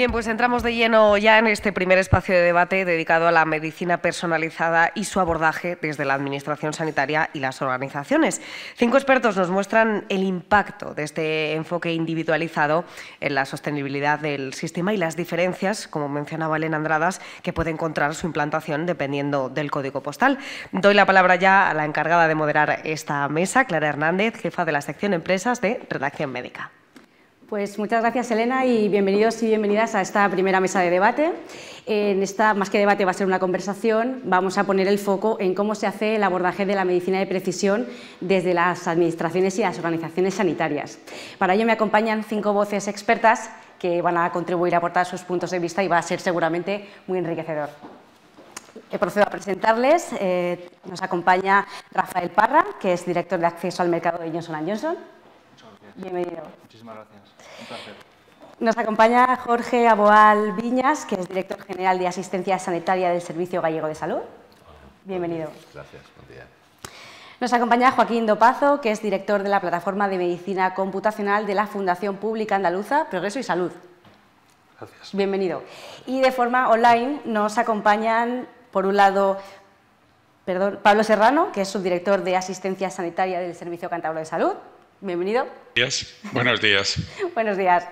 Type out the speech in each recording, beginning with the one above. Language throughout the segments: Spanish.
Bien, pues entramos de lleno ya en este primer espacio de debate dedicado a la medicina personalizada y su abordaje desde la Administración sanitaria y las organizaciones. 5 expertos nos muestran el impacto de este enfoque individualizado en la sostenibilidad del sistema y las diferencias, como mencionaba Elena Andradas, que puede encontrar su implantación dependiendo del código postal. Doy la palabra ya a la encargada de moderar esta mesa, Clara Hernández, jefa de la sección Empresas de Redacción Médica. Pues muchas gracias, Elena, y bienvenidos y bienvenidas a esta primera mesa de debate. En esta, más que debate, va a ser una conversación. Vamos a poner el foco en cómo se hace el abordaje de la medicina de precisión desde las administraciones y las organizaciones sanitarias. Para ello me acompañan 5 voces expertas que van a contribuir a aportar sus puntos de vista y va a ser seguramente muy enriquecedor. Procedo a presentarles. Nos acompaña Rafael Parra, que es director de acceso al mercado de Johnson & Johnson. Bienvenido. Muchísimas gracias. Un placer. Nos acompaña Jorge Aboal Viñas, que es director general de Asistencia Sanitaria del Servicio Gallego de Salud. Bienvenido. Gracias, buen día. Nos acompaña Joaquín Dopazo, que es director de la Plataforma de Medicina Computacional de la Fundación Pública Andaluza Progreso y Salud. Gracias. Bienvenido. Y de forma online nos acompañan, por un lado, Pablo Serrano, que es subdirector de Asistencia Sanitaria del Servicio Cántabro de Salud. Bienvenido. Buenos días. Buenos días.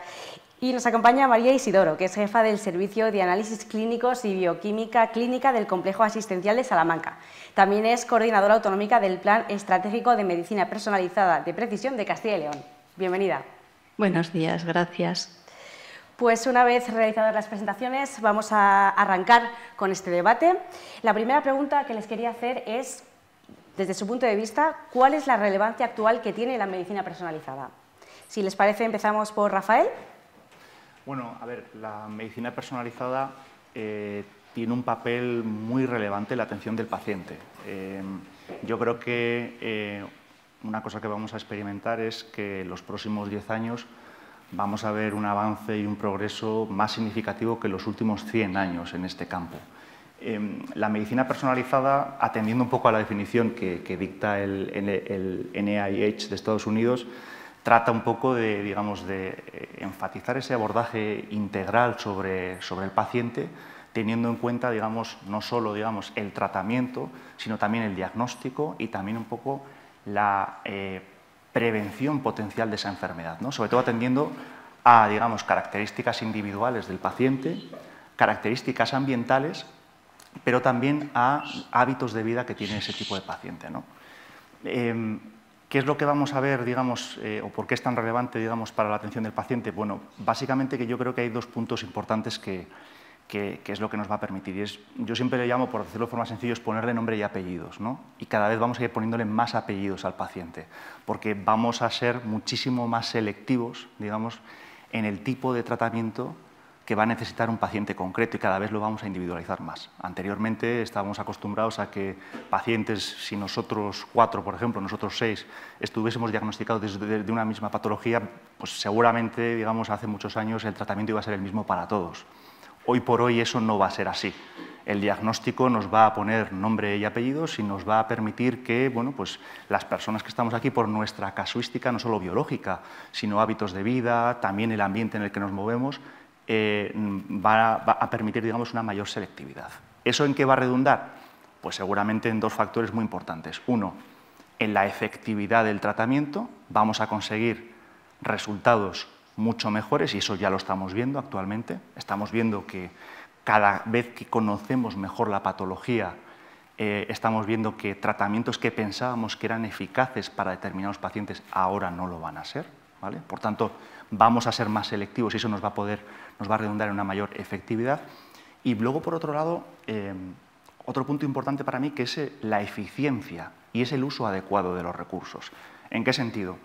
Y nos acompaña María Isidoro, que es jefa del Servicio de Análisis Clínicos y Bioquímica Clínica del Complejo Asistencial de Salamanca. También es coordinadora autonómica del Plan Estratégico de Medicina Personalizada de Precisión de Castilla y León. Bienvenida. Buenos días, gracias. Pues una vez realizadas las presentaciones, vamos a arrancar con este debate. La primera pregunta que les quería hacer es, desde su punto de vista, ¿cuál es la relevancia actual que tiene la medicina personalizada? Si les parece, empezamos por Rafael. Bueno, a ver, la medicina personalizada tiene un papel muy relevante en la atención del paciente. Yo creo que una cosa que vamos a experimentar es que en los próximos 10 años vamos a ver un avance y un progreso más significativo que en los últimos 100 años en este campo. La medicina personalizada, atendiendo un poco a la definición que dicta el NIH de Estados Unidos, trata un poco de, digamos, de enfatizar ese abordaje integral sobre el paciente, teniendo en cuenta, digamos, no solo, digamos, el tratamiento, sino también el diagnóstico y también un poco la prevención potencial de esa enfermedad, ¿no? Sobre todo atendiendo a, digamos, características individuales del paciente, características ambientales, pero también a hábitos de vida que tiene ese tipo de paciente, ¿no? ¿Qué es lo que vamos a ver, digamos, o por qué es tan relevante, digamos, para la atención del paciente? Bueno, básicamente que yo creo que hay 2 puntos importantes que es lo que nos va a permitir. Y yo siempre le llamo, por decirlo de forma sencilla, es ponerle nombre y apellidos, ¿no? Y cada vez vamos a ir poniéndole más apellidos al paciente, porque vamos a ser muchísimo más selectivos, digamos, en el tipo de tratamiento que va a necesitar un paciente concreto y cada vez lo vamos a individualizar más. Anteriormente estábamos acostumbrados a que pacientes, si nosotros 4, por ejemplo, nosotros 6, estuviésemos diagnosticados de una misma patología, pues seguramente, digamos, hace muchos años el tratamiento iba a ser el mismo para todos. Hoy por hoy eso no va a ser así. El diagnóstico nos va a poner nombre y apellidos y nos va a permitir que, bueno, pues las personas que estamos aquí por nuestra casuística, no solo biológica, sino hábitos de vida, también el ambiente en el que nos movemos, va a permitir, digamos, una mayor selectividad. ¿Eso en qué va a redundar? Pues seguramente en 2 factores muy importantes. Uno, en la efectividad del tratamiento. Vamos a conseguir resultados mucho mejores y eso ya lo estamos viendo actualmente. Estamos viendo que cada vez que conocemos mejor la patología, estamos viendo que tratamientos que pensábamos que eran eficaces para determinados pacientes ahora no lo van a ser, ¿vale? Por tanto, vamos a ser más selectivos y eso nos va a redundar en una mayor efectividad. Y luego, por otro lado, otro punto importante para mí que es la eficiencia y es el uso adecuado de los recursos. ¿En qué sentido?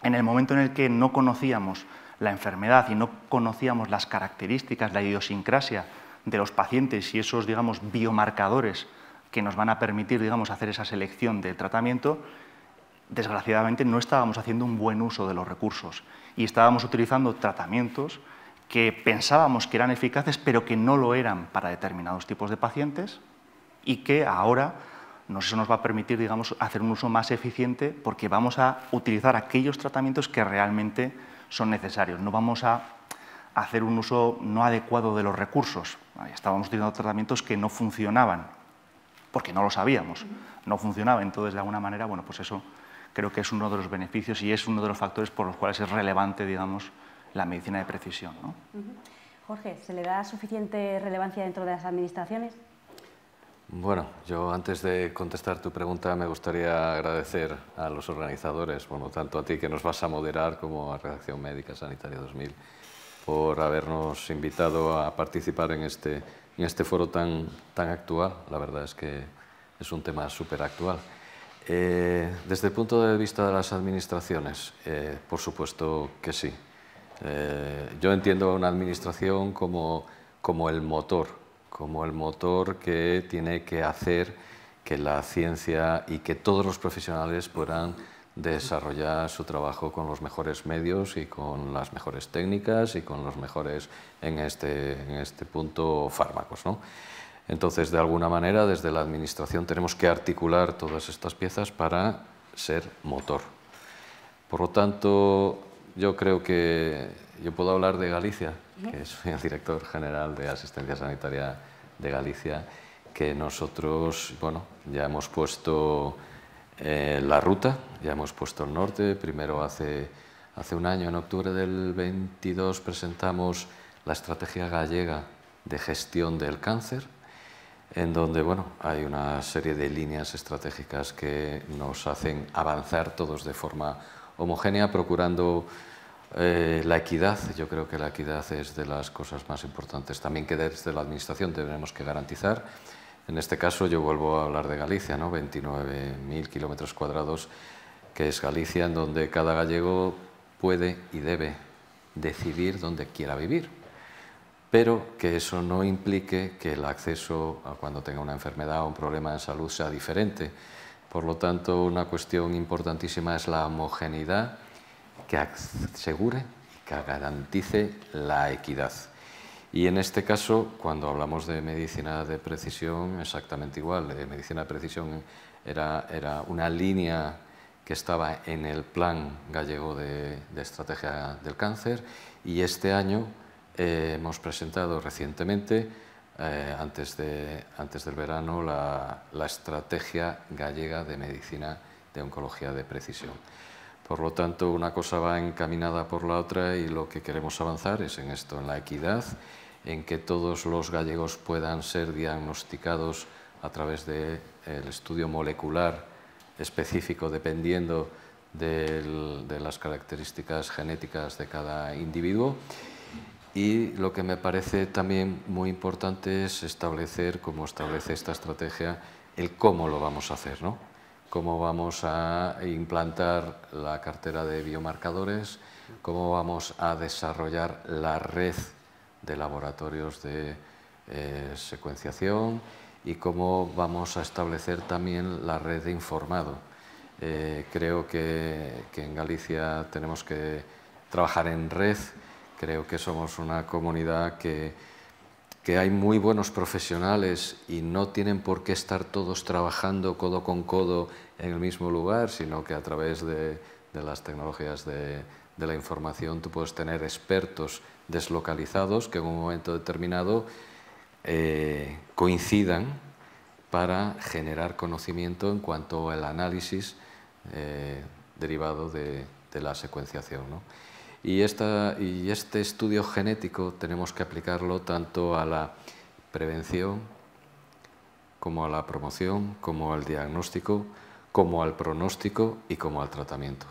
En el momento en el que no conocíamos la enfermedad y no conocíamos las características, la idiosincrasia de los pacientes y esos, digamos, biomarcadores que nos van a permitir, digamos, hacer esa selección del tratamiento, desgraciadamente no estábamos haciendo un buen uso de los recursos y estábamos utilizando tratamientos que pensábamos que eran eficaces pero que no lo eran para determinados tipos de pacientes y que ahora eso nos va a permitir, digamos, hacer un uso más eficiente porque vamos a utilizar aquellos tratamientos que realmente son necesarios. No vamos a hacer un uso no adecuado de los recursos. Estábamos utilizando tratamientos que no funcionaban, porque no lo sabíamos, no funcionaba. Entonces, de alguna manera, bueno, pues eso creo que es uno de los beneficios y es uno de los factores por los cuales es relevante, digamos, la medicina de precisión, ¿no? Jorge, ¿se le da suficiente relevancia dentro de las administraciones? Bueno, yo antes de contestar tu pregunta me gustaría agradecer a los organizadores, bueno, tanto a ti que nos vas a moderar como a Redacción Médica Sanitaria 2000, por habernos invitado a participar en este foro tan actual. La verdad es que es un tema súper actual. Desde el punto de vista de las administraciones, por supuesto que sí. Yo entiendo a una administración como el motor que tiene que hacer que la ciencia y que todos los profesionales puedan desarrollar su trabajo con los mejores medios y con las mejores técnicas y con los mejores, en este punto, fármacos, ¿no? Entonces, de alguna manera, desde la administración tenemos que articular todas estas piezas para ser motor. Por lo tanto, yo creo que yo puedo hablar de Galicia, que soy el director general de Asistencia Sanitaria de Galicia, que nosotros, bueno, ya hemos puesto la ruta, ya hemos puesto el norte. Primero, hace un año, en octubre del 22, presentamos la Estrategia Gallega de Gestión del Cáncer, en donde, bueno, hay una serie de líneas estratégicas que nos hacen avanzar todos de forma homogénea, procurando la equidad. Yo creo que la equidad es de las cosas más importantes también que desde la Administración tenemos que garantizar. En este caso yo vuelvo a hablar de Galicia, ¿no? 29.000 kilómetros cuadrados, que es Galicia, en donde cada gallego puede y debe decidir dónde quiera vivir, pero que eso no implique que el acceso a cuando tenga una enfermedad o un problema de salud sea diferente. Por lo tanto, una cuestión importantísima es la homogeneidad que asegure, que garantice la equidad. Y en este caso, cuando hablamos de medicina de precisión, exactamente igual. Medicina de precisión era una línea que estaba en el Plan Gallego de Estrategia del Cáncer, y este año hemos presentado recientemente, antes del verano, la Estrategia Gallega de Medicina de Oncología de Precisión. Por lo tanto, una cosa va encaminada por la otra, y lo que queremos avanzar es en esto, en la equidad, en que todos los gallegos puedan ser diagnosticados a través del estudio molecular específico, dependiendo de las características genéticas de cada individuo. Y lo que me parece también muy importante es establecer, como establece esta estrategia, el cómo lo vamos a hacer, ¿no? Cómo vamos a implantar la cartera de biomarcadores, cómo vamos a desarrollar la red de laboratorios de secuenciación y cómo vamos a establecer también la red de informado. Creo que en Galicia tenemos que trabajar en red. Creo que somos una comunidad que hay muy buenos profesionales y no tienen por qué estar todos trabajando codo con codo en el mismo lugar, sino que a través de las tecnologías de la información tú puedes tener expertos deslocalizados que en un momento determinado coincidan para generar conocimiento en cuanto al análisis derivado de la secuenciación, ¿no? Y este estudio genético tenemos que aplicarlo tanto a la prevención, como a la promoción, como al diagnóstico, como al pronóstico y como al tratamiento.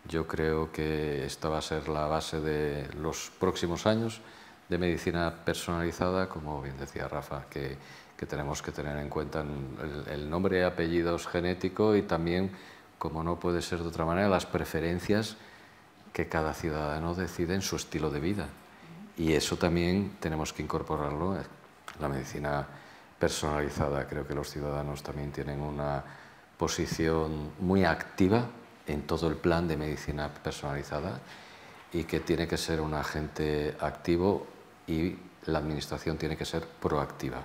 Yo creo que esta va a ser la base de los próximos años de medicina personalizada, como bien decía Rafa, que tenemos que tener en cuenta el nombre y apellidos genético, y también, como no puede ser de otra manera, las preferencias que cada ciudadano decide en su estilo de vida. Y eso también tenemos que incorporarlo en la medicina personalizada. Creo que los ciudadanos también tienen una posición muy activa en todo el plan de medicina personalizada, y que tiene que ser un agente activo, y la Administración tiene que ser proactiva.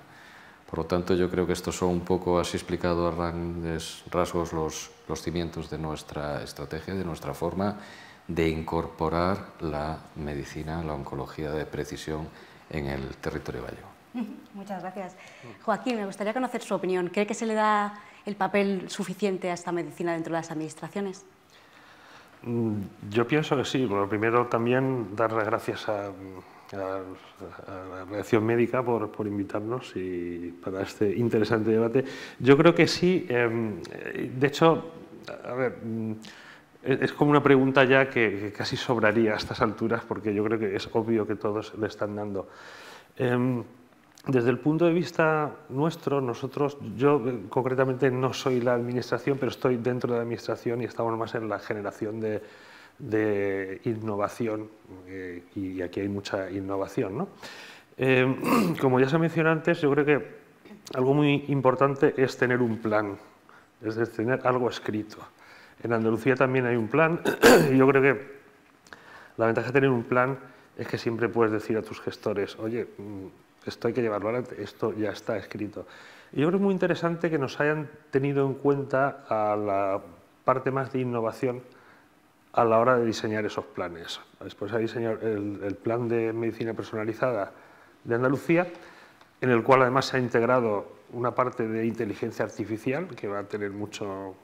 Por lo tanto, yo creo que estos son un poco, así explicado a grandes rasgos, los cimientos de nuestra estrategia, de nuestra forma de incorporar la medicina, la oncología de precisión en el territorio gallego. Muchas gracias. Joaquín, me gustaría conocer su opinión. ¿Cree que se le da el papel suficiente a esta medicina dentro de las administraciones? Yo pienso que sí. Bueno, primero también dar las gracias a la Redacción Médica por invitarnos y para este interesante debate. Yo creo que sí. De hecho, a ver, es como una pregunta ya que casi sobraría a estas alturas, porque yo creo que es obvio que todos le están dando. Desde el punto de vista nuestro, yo concretamente no soy la administración, pero estoy dentro de la administración y estamos más en la generación de innovación, y aquí hay mucha innovación, ¿no? Como ya se mencionó antes, yo creo que algo muy importante es tener un plan, es decir, tener algo escrito. En Andalucía también hay un plan y yo creo que la ventaja de tener un plan es que siempre puedes decir a tus gestores, oye, esto hay que llevarlo adelante, esto ya está escrito. Y yo creo que es muy interesante que nos hayan tenido en cuenta a la parte más de innovación a la hora de diseñar esos planes. Después ha diseñado el plan de medicina personalizada de Andalucía, en el cual además se ha integrado una parte de inteligencia artificial que va a tener mucho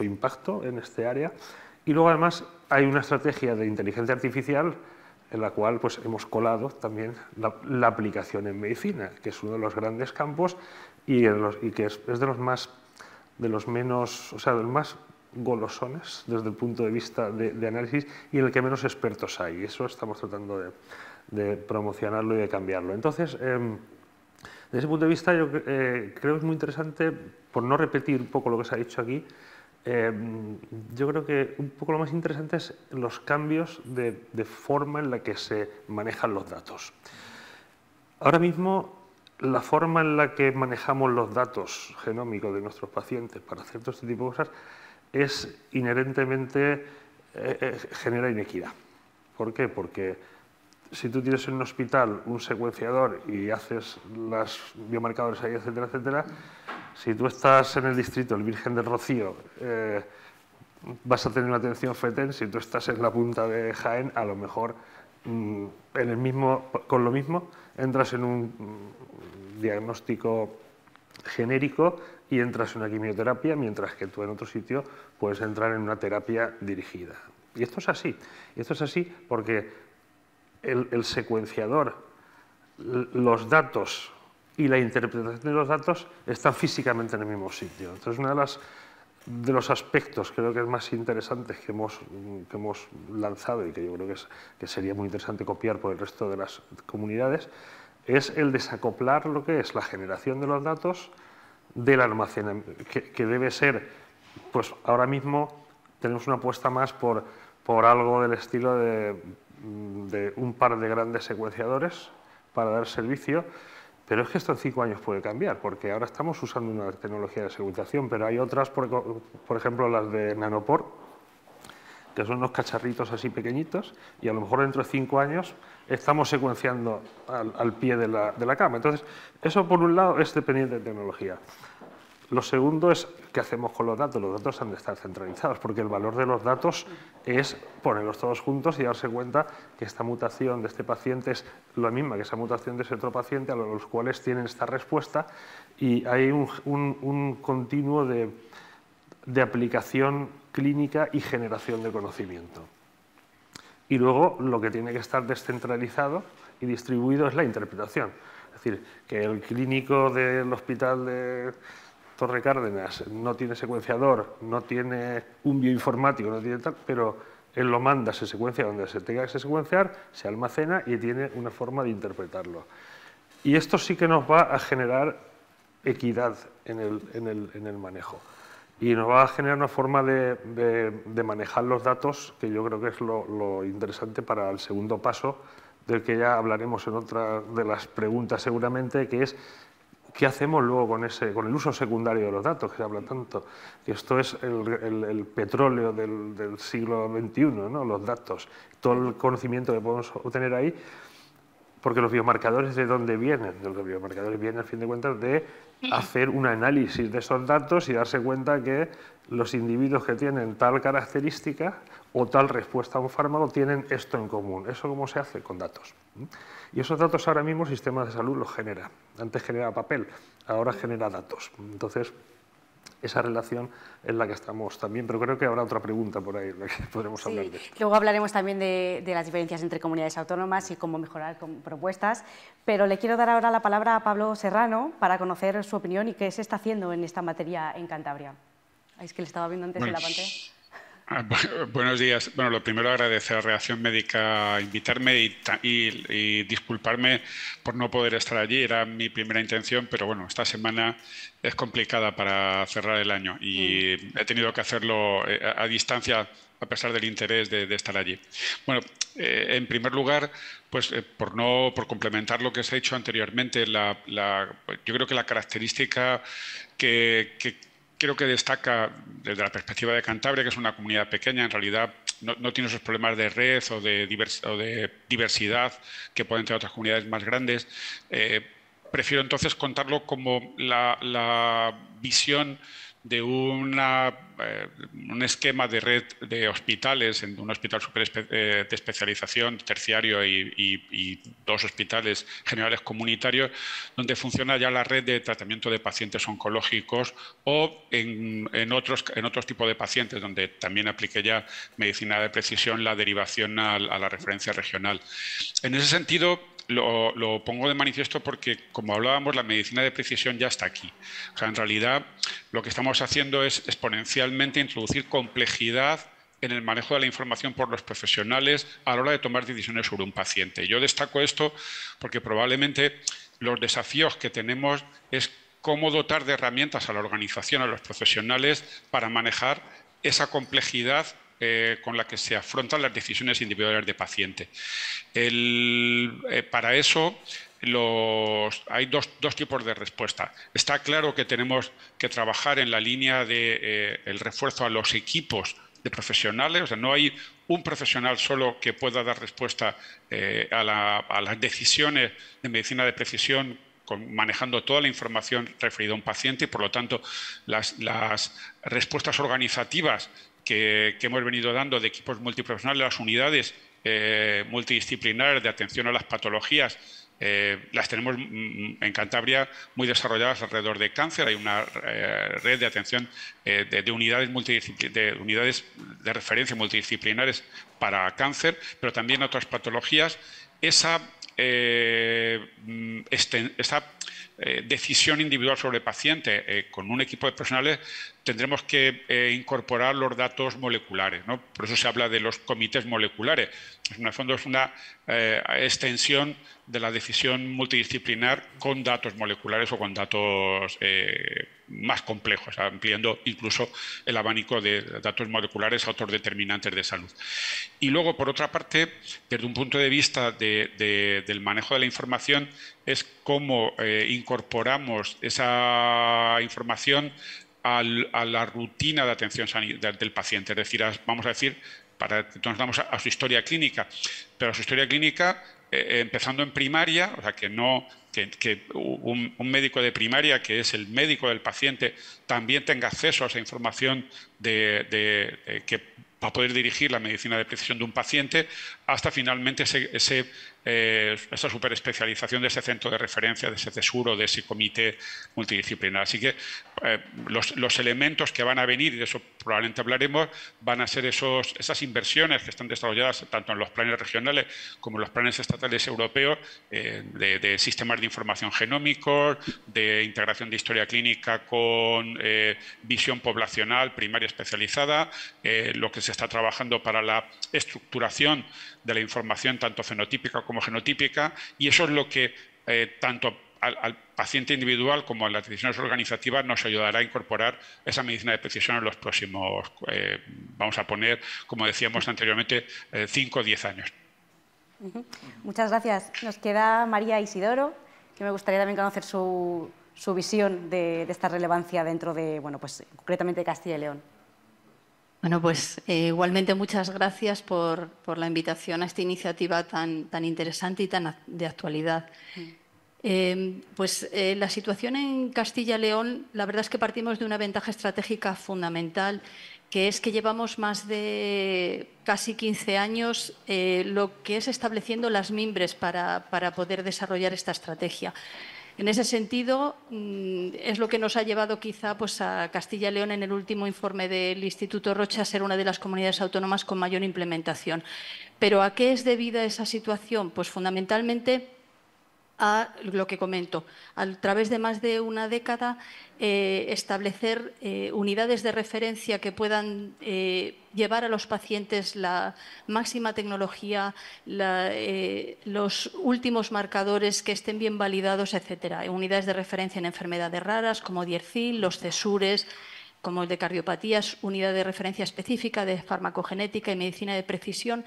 impacto en este área. Y luego además hay una estrategia de inteligencia artificial en la cual pues, hemos colado también la aplicación en medicina, que es uno de los grandes campos y que es de los más golosones desde el punto de vista de análisis y en el que menos expertos hay. Y eso estamos tratando de promocionarlo y de cambiarlo. Entonces, desde ese punto de vista, yo creo que es muy interesante, por no repetir un poco lo que se ha dicho aquí, yo creo que un poco lo más interesante es los cambios de forma en la que se manejan los datos. Ahora mismo, la forma en la que manejamos los datos genómicos de nuestros pacientes para hacer todo este tipo de cosas es inherentemente genera inequidad. ¿Por qué? Porque si tú tienes en un hospital un secuenciador y haces los biomarcadores ahí, etcétera, etcétera, si tú estás en el distrito del Virgen del Rocío, vas a tener una atención FETEN. Si tú estás en la punta de Jaén, a lo mejor con lo mismo entras en un diagnóstico genérico y entras en una quimioterapia, mientras que tú en otro sitio puedes entrar en una terapia dirigida. Y esto es así. Y esto es así porque el secuenciador, los datos y la interpretación de los datos están físicamente en el mismo sitio. Entonces, uno de los aspectos creo que es más interesantes que hemos lanzado y que yo creo que sería muy interesante copiar por el resto de las comunidades es el desacoplar lo que es la generación de los datos del almacenamiento, que debe ser, pues ahora mismo tenemos una apuesta más por algo del estilo de un par de grandes secuenciadores para dar servicio. Pero es que esto en 5 años puede cambiar, porque ahora estamos usando una tecnología de secuenciación, pero hay otras, por ejemplo, las de Nanopore, que son unos cacharritos así pequeñitos, y a lo mejor dentro de 5 años estamos secuenciando al pie de la cama. Entonces, eso por un lado es dependiente de tecnología. Lo segundo es qué hacemos con los datos. Los datos han de estar centralizados, porque el valor de los datos es ponerlos todos juntos y darse cuenta que esta mutación de este paciente es la misma que esa mutación de ese otro paciente, a los cuales tienen esta respuesta, y hay un continuo de aplicación clínica y generación de conocimiento. Y luego lo que tiene que estar descentralizado y distribuido es la interpretación. Es decir, que el clínico del hospital de Torre Cárdenas no tiene secuenciador, no tiene un bioinformático, no tiene tal, pero él lo manda, se secuencia donde se tenga que secuenciar, se almacena y tiene una forma de interpretarlo. Y esto sí que nos va a generar equidad en el manejo. Y nos va a generar una forma de manejar los datos que yo creo que es lo interesante para el segundo paso, del que ya hablaremos en otra de las preguntas seguramente, que es ¿qué hacemos luego con el uso secundario de los datos, que se habla tanto? Que esto es el petróleo del siglo XXI, ¿no? Los datos, todo el conocimiento que podemos obtener ahí. Porque los biomarcadores, ¿de dónde vienen? Los biomarcadores vienen, a fin de cuentas, de hacer un análisis de esos datos y darse cuenta que los individuos que tienen tal característica o tal respuesta a un fármaco tienen esto en común. ¿Eso cómo se hace? Con datos. Y esos datos ahora mismo el sistema de salud los genera. Antes generaba papel, ahora genera datos. Entonces, esa relación es la que estamos también, pero creo que habrá otra pregunta por ahí, la que podremos hablar de esto. Luego hablaremos también de las diferencias entre comunidades autónomas y cómo mejorar con propuestas, pero le quiero dar ahora la palabra a Pablo Serrano para conocer su opinión y qué se está haciendo en esta materia en Cantabria. Es que le estaba viendo antes en la pantalla. Buenos días. Bueno, lo primero agradecer a Reacción Médica invitarme y disculparme por no poder estar allí. Era mi primera intención, pero bueno, esta semana es complicada para cerrar el año y he tenido que hacerlo a distancia a pesar del interés de estar allí. Bueno, en primer lugar, pues por complementar lo que se ha dicho anteriormente, yo creo que la característica que creo que destaca desde la perspectiva de Cantabria, que es una comunidad pequeña, en realidad no tiene esos problemas de red o de diversidad que pueden tener otras comunidades más grandes. Prefiero entonces contarlo como la visión de un esquema de red de hospitales, en un hospital de especialización terciario y 2 hospitales generales comunitarios, donde funciona ya la red de tratamiento de pacientes oncológicos o en otros tipos de pacientes, donde también aplique ya medicina de precisión, la derivación a la referencia regional. En ese sentido, lo pongo de manifiesto porque, como hablábamos, la medicina de precisión ya está aquí. O sea, en realidad, lo que estamos haciendo es exponencialmente introducir complejidad en el manejo de la información por los profesionales a la hora de tomar decisiones sobre un paciente. Yo destaco esto porque probablemente los desafíos que tenemos es cómo dotar de herramientas a la organización, a los profesionales, para manejar esa complejidad con la que se afrontan las decisiones individuales de paciente. Para eso hay dos tipos de respuesta. Está claro que tenemos que trabajar en la línea del refuerzo a los equipos de profesionales, o sea, no hay un profesional solo que pueda dar respuesta a las decisiones de medicina de precisión manejando toda la información referida a un paciente y, por lo tanto, las respuestas organizativas que hemos venido dando de equipos multiprofesionales, las unidades multidisciplinares de atención a las patologías, las tenemos en Cantabria muy desarrolladas alrededor de cáncer. Hay una red de atención de unidades de referencia multidisciplinares para cáncer, pero también otras patologías. Esa decisión individual sobre el paciente con un equipo de profesionales tendremos que incorporar los datos moleculares, ¿no? Por eso se habla de los comités moleculares. En el fondo es una extensión de la decisión multidisciplinar con datos moleculares o con datos más complejos, ampliando incluso el abanico de datos moleculares a otros determinantes de salud. Y luego, por otra parte, desde un punto de vista del manejo de la información, es cómo incorporamos esa información a la rutina de atención del paciente. Es decir, vamos a decir, entonces vamos a su historia clínica, pero a su historia clínica empezando en primaria, o sea, que un médico de primaria, que es el médico del paciente, también tenga acceso a esa información que va a poder dirigir la medicina de precisión de un paciente, hasta finalmente esa superespecialización de ese centro de referencia, de ese CESUR o de ese comité multidisciplinar. Así que los elementos que van a venir, y de eso probablemente hablaremos, van a ser esas inversiones que están desarrolladas tanto en los planes regionales como en los planes estatales europeos de sistemas de información genómicos, de integración de historia clínica con visión poblacional primaria especializada, lo que se está trabajando para la estructuración de la información tanto fenotípica como genotípica, y eso es lo que tanto al paciente individual como a las decisiones organizativas nos ayudará a incorporar esa medicina de precisión en los próximos, vamos a poner, como decíamos anteriormente, 5 o 10 años. Muchas gracias. Nos queda María Isidoro, que me gustaría también conocer su visión de esta relevancia dentro de, bueno, pues concretamente de Castilla y León. Bueno, pues igualmente muchas gracias por la invitación a esta iniciativa tan interesante y tan de actualidad. La situación en Castilla y León, la verdad es que partimos de una ventaja estratégica fundamental, que es que llevamos más de casi 15 años lo que es estableciendo las mimbres para poder desarrollar esta estrategia. En ese sentido, es lo que nos ha llevado quizá pues, a Castilla y León en el último informe del Instituto Roche a ser una de las comunidades autónomas con mayor implementación. ¿Pero a qué es debida esa situación? Pues fundamentalmente a lo que comento, a través de más de una década establecer unidades de referencia que puedan llevar a los pacientes la máxima tecnología, los últimos marcadores que estén bien validados, etcétera. Unidades de referencia en enfermedades raras como Diercil, los CESURES, como el de cardiopatías, unidad de referencia específica de farmacogenética y medicina de precisión.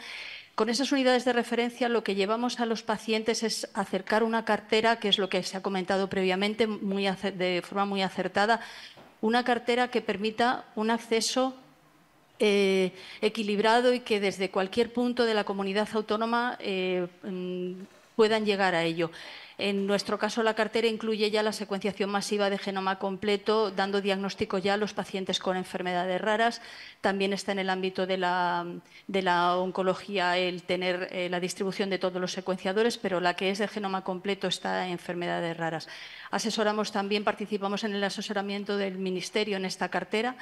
Con esas unidades de referencia lo que llevamos a los pacientes es acercar una cartera, que es lo que se ha comentado previamente de forma muy acertada, una cartera que permita un acceso equilibrado y que desde cualquier punto de la comunidad autónoma puedan llegar a ello. En nuestro caso, la cartera incluye ya la secuenciación masiva de genoma completo, dando diagnóstico ya a los pacientes con enfermedades raras. También está en el ámbito de la oncología el tener la distribución de todos los secuenciadores, pero la que es de genoma completo está en enfermedades raras. Asesoramos también, participamos en el asesoramiento del Ministerio en esta cartera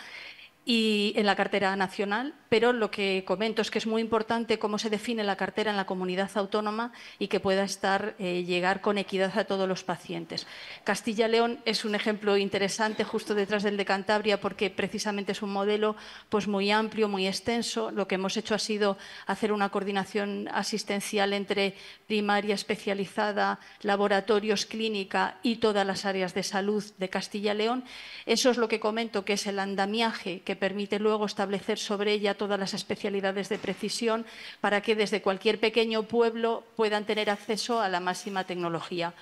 y en la cartera nacional, pero lo que comento es que es muy importante cómo se define la cartera en la comunidad autónoma y que pueda llegar con equidad a todos los pacientes. Castilla y León es un ejemplo interesante justo detrás del de Cantabria porque precisamente es un modelo pues, muy amplio, muy extenso. Lo que hemos hecho ha sido hacer una coordinación asistencial entre primaria especializada, laboratorios, clínica y todas las áreas de salud de Castilla y León. Eso es lo que comento, que es el andamiaje que permite luego establecer sobre ella todas las especialidades de precisión para que desde cualquier pequeño pueblo puedan tener acceso a la máxima tecnología.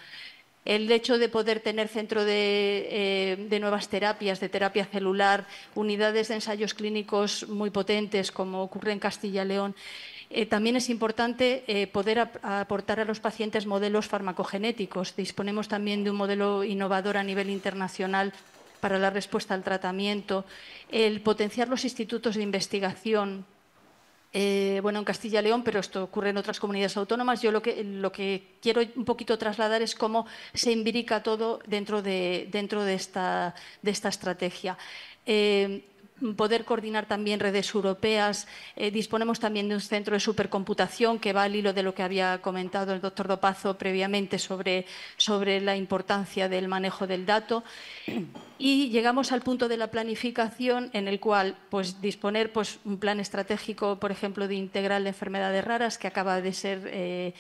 El hecho de poder tener centro de nuevas terapias, de terapia celular, unidades de ensayos clínicos muy potentes, como ocurre en Castilla y León, también es importante poder aportar a los pacientes modelos farmacogenéticos. Disponemos también de un modelo innovador a nivel internacional para la respuesta al tratamiento, el potenciar los institutos de investigación, bueno, en Castilla y León, pero esto ocurre en otras comunidades autónomas. Yo lo que quiero un poquito trasladar es cómo se imbrica todo dentro de esta estrategia. Poder coordinar también redes europeas. Disponemos también de un centro de supercomputación que va al hilo de lo que había comentado el doctor Dopazo previamente sobre la importancia del manejo del dato. Y llegamos al punto de la planificación en el cual pues, disponer pues, un plan estratégico, por ejemplo, de integral de enfermedades raras que acaba de ser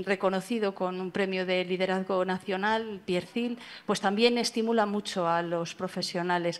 reconocido con un premio de liderazgo nacional, Diercil, pues también estimula mucho a los profesionales.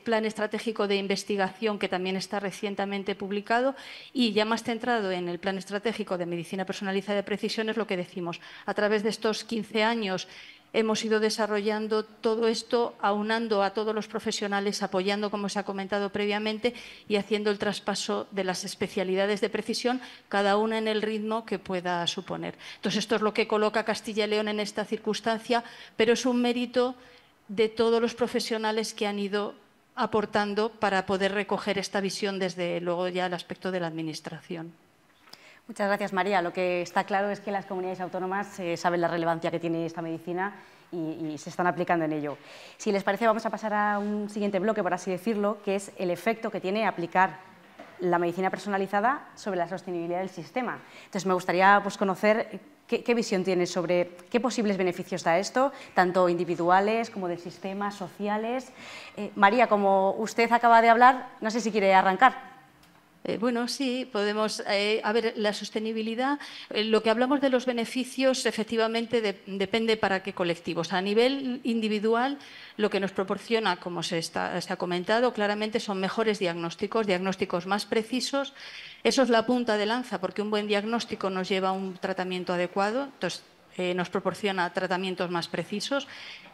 Plan estratégico de investigación que también está recientemente publicado y ya más centrado en el plan estratégico de medicina personalizada de precisión es lo que decimos. A través de estos 15 años hemos ido desarrollando todo esto, aunando a todos los profesionales, apoyando, como se ha comentado previamente, y haciendo el traspaso de las especialidades de precisión, cada una en el ritmo que pueda suponer. Entonces, esto es lo que coloca Castilla y León en esta circunstancia, pero es un mérito de todos los profesionales que han ido aportando para poder recoger esta visión desde luego ya el aspecto de la Administración. Muchas gracias, María. Lo que está claro es que las comunidades autónomas saben la relevancia que tiene esta medicina y se están aplicando en ello. Si les parece, vamos a pasar a un siguiente bloque, por así decirlo, que es el efecto que tiene aplicar la medicina personalizada sobre la sostenibilidad del sistema. Entonces, me gustaría pues, conocer qué visión tienes sobre qué posibles beneficios da esto, tanto individuales como del sistema, sociales. María, como usted acaba de hablar, no sé si quiere arrancar. Bueno, sí, podemos. A ver, la sostenibilidad, lo que hablamos de los beneficios, efectivamente, depende para qué colectivos. A nivel individual, lo que nos proporciona, como se ha comentado, claramente son mejores diagnósticos más precisos. Eso es la punta de lanza, porque un buen diagnóstico nos lleva a un tratamiento adecuado, entonces nos proporciona tratamientos más precisos.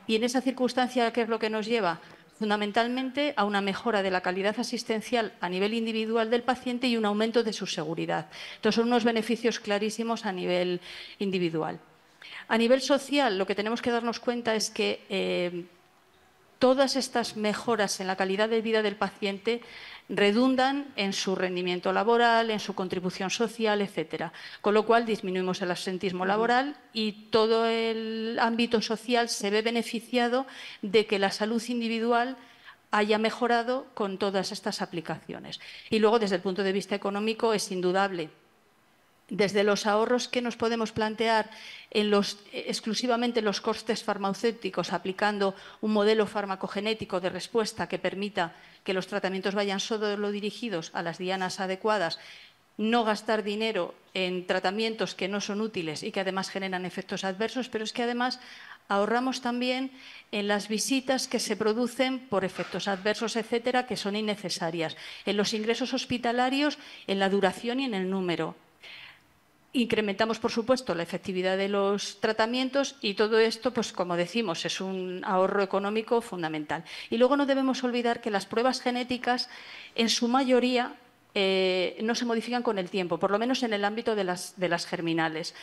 Y en esa circunstancia, ¿qué es lo que nos lleva? fundamentalmente a una mejora de la calidad asistencial a nivel individual del paciente y un aumento de su seguridad. Entonces, son unos beneficios clarísimos a nivel individual. A nivel social, lo que tenemos que darnos cuenta es que todas estas mejoras en la calidad de vida del paciente redundan en su rendimiento laboral, en su contribución social, etcétera. Con lo cual disminuimos el absentismo laboral y todo el ámbito social se ve beneficiado de que la salud individual haya mejorado con todas estas aplicaciones. Y luego, desde el punto de vista económico, es indudable. Desde los ahorros que nos podemos plantear exclusivamente en los costes farmacéuticos, aplicando un modelo farmacogenético de respuesta que permita que los tratamientos vayan solo dirigidos a las dianas adecuadas, no gastar dinero en tratamientos que no son útiles y que además generan efectos adversos, pero es que además ahorramos también en las visitas que se producen por efectos adversos, etcétera, que son innecesarias, en los ingresos hospitalarios, en la duración y en el número. Incrementamos, por supuesto, la efectividad de los tratamientos y todo esto, pues como decimos, es un ahorro económico fundamental. Y luego no debemos olvidar que las pruebas genéticas, en su mayoría, no se modifican con el tiempo, por lo menos en el ámbito de las germinales.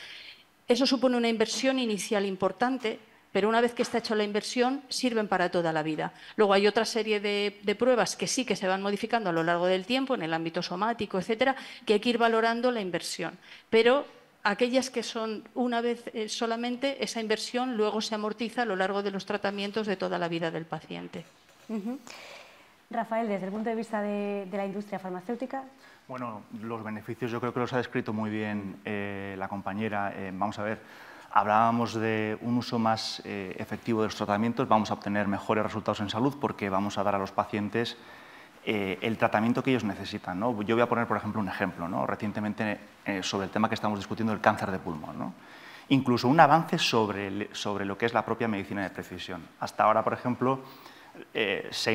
Eso supone una inversión inicial importante, pero una vez que está hecha la inversión, sirven para toda la vida. Luego hay otra serie de pruebas que sí que se van modificando a lo largo del tiempo, en el ámbito somático, etcétera, que hay que ir valorando la inversión. Pero aquellas que son una vez solamente, esa inversión luego se amortiza a lo largo de los tratamientos de toda la vida del paciente. Rafael, desde el punto de vista de la industria farmacéutica. Bueno, los beneficios yo creo que los ha descrito muy bien la compañera. Vamos a ver. Hablábamos de un uso más efectivo de los tratamientos, vamos a obtener mejores resultados en salud porque vamos a dar a los pacientes el tratamiento que ellos necesitan, ¿no? Yo voy a poner, por ejemplo, un ejemplo, ¿no? Recientemente sobre el tema que estamos discutiendo, el cáncer de pulmón, ¿no? Incluso un avance sobre lo que es la propia medicina de precisión. Hasta ahora, por ejemplo, se está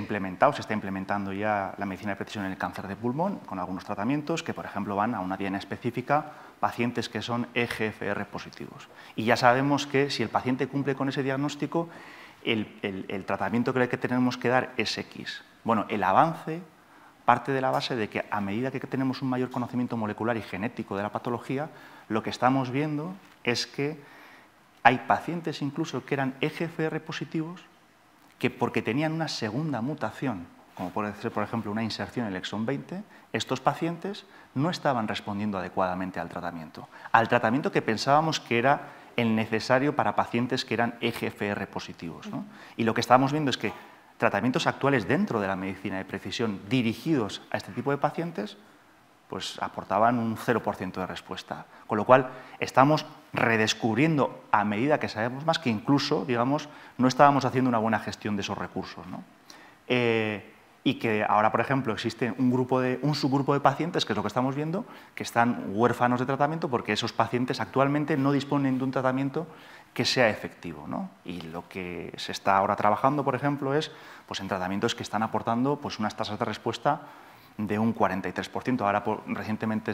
implementando ya la medicina de precisión en el cáncer de pulmón con algunos tratamientos que, por ejemplo, van a una diana específica, pacientes que son EGFR positivos. Y ya sabemos que si el paciente cumple con ese diagnóstico, el tratamiento que tenemos que dar es X. Bueno, el avance parte de la base de que a medida que tenemos un mayor conocimiento molecular y genético de la patología, lo que estamos viendo es que hay pacientes incluso que eran EGFR positivos que porque tenían una segunda mutación, como puede ser, por ejemplo, una inserción en el exón 20, estos pacientes no estaban respondiendo adecuadamente al tratamiento que pensábamos que era el necesario para pacientes que eran EGFR positivos, ¿no? Y lo que estamos viendo es que tratamientos actuales dentro de la medicina de precisión dirigidos a este tipo de pacientes pues aportaban un 0% de respuesta. Con lo cual, estamos redescubriendo a medida que sabemos más que incluso, digamos, no estábamos haciendo una buena gestión de esos recursos, ¿no? Y que ahora, por ejemplo, existe un subgrupo de pacientes, que es lo que estamos viendo, que están huérfanos de tratamiento porque esos pacientes actualmente no disponen de un tratamiento que sea efectivo, ¿no? Y lo que se está ahora trabajando, por ejemplo, es pues, en tratamientos que están aportando pues, unas tasas de respuesta de un 43%. Ahora, recientemente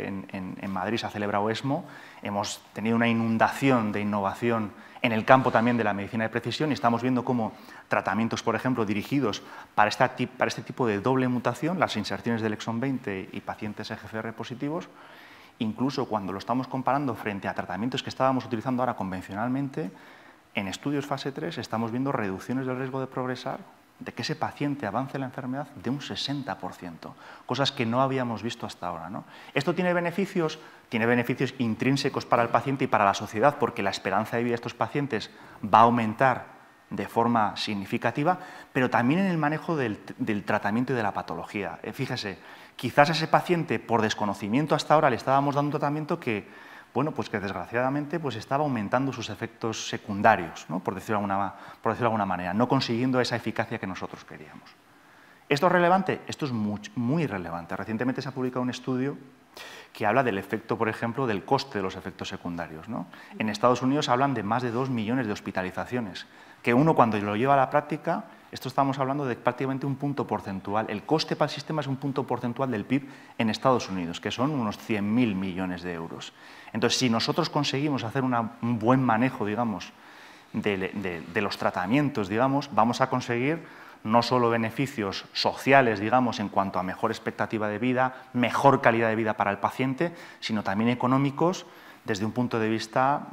en Madrid se ha celebrado ESMO, hemos tenido una inundación de innovación en el campo también de la medicina de precisión y estamos viendo cómo tratamientos, por ejemplo, dirigidos para este tipo de doble mutación, las inserciones del exón 20 y pacientes EGFR positivos, incluso cuando lo estamos comparando frente a tratamientos que estábamos utilizando ahora convencionalmente, en estudios fase 3 estamos viendo reducciones del riesgo de progresar, de que ese paciente avance la enfermedad de un 60%, cosas que no habíamos visto hasta ahora, ¿no? ¿Esto tiene beneficios? Tiene beneficios intrínsecos para el paciente y para la sociedad, porque la esperanza de vida de estos pacientes va a aumentar de forma significativa, pero también en el manejo del tratamiento y de la patología. Fíjese, quizás a ese paciente, por desconocimiento hasta ahora, le estábamos dando un tratamiento que bueno, pues que desgraciadamente pues estaba aumentando sus efectos secundarios, ¿no? por decirlo de alguna manera, no consiguiendo esa eficacia que nosotros queríamos. ¿Esto es relevante? Esto es muy relevante. Recientemente se ha publicado un estudio que habla del efecto, por ejemplo, del coste de los efectos secundarios, ¿no? En Estados Unidos hablan de más de 2 millones de hospitalizaciones, que uno cuando lo lleva a la práctica, esto estamos hablando de prácticamente un punto porcentual. El coste para el sistema es un punto porcentual del PIB en Estados Unidos, que son unos 100.000 millones de euros. Entonces, si nosotros conseguimos hacer un buen manejo, digamos, de los tratamientos, digamos, vamos a conseguir no solo beneficios sociales, digamos, en cuanto a mejor expectativa de vida, mejor calidad de vida para el paciente, sino también económicos desde un punto de vista,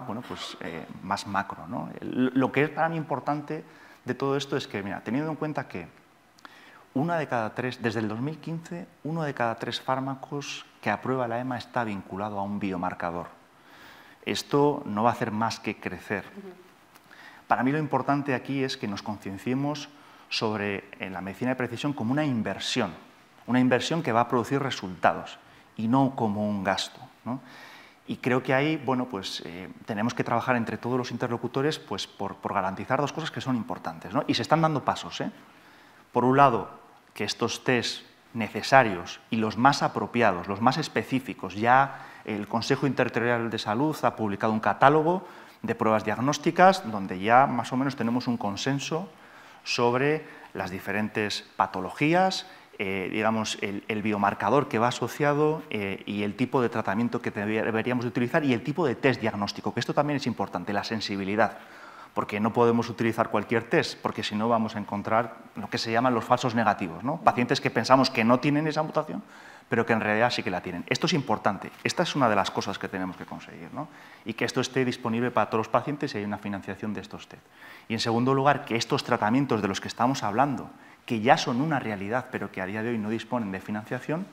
bueno, pues, más macro, ¿no? Lo que es para mí importante de todo esto es que, mira, teniendo en cuenta que desde el 2015, 1 de cada 3 fármacos que aprueba la EMA está vinculado a un biomarcador. Esto no va a hacer más que crecer. Para mí lo importante aquí es que nos concienciemos sobre la medicina de precisión como una inversión que va a producir resultados y no como un gasto, ¿no? Y creo que ahí, bueno, pues, tenemos que trabajar entre todos los interlocutores, pues, por garantizar 2 cosas que son importantes, ¿no? Y se están dando pasos, ¿eh? Por un lado, que estos test necesarios y los más apropiados, los más específicos, ya el Consejo Interterritorial de Salud ha publicado un catálogo de pruebas diagnósticas donde ya más o menos tenemos un consenso sobre las diferentes patologías, digamos, el biomarcador que va asociado y el tipo de tratamiento que deberíamos utilizar y el tipo de test diagnóstico, que esto también es importante, la sensibilidad, porque no podemos utilizar cualquier test, porque si no vamos a encontrar lo que se llaman los falsos negativos, ¿no? Pacientes que pensamos que no tienen esa mutación, pero que en realidad sí que la tienen. Esto es importante, esta es una de las cosas que tenemos que conseguir, ¿no? Y que esto esté disponible para todos los pacientes y hay una financiación de estos test. Y en segundo lugar, que estos tratamientos de los que estamos hablando, que ya son una realidad, pero que a día de hoy no disponen de financiación,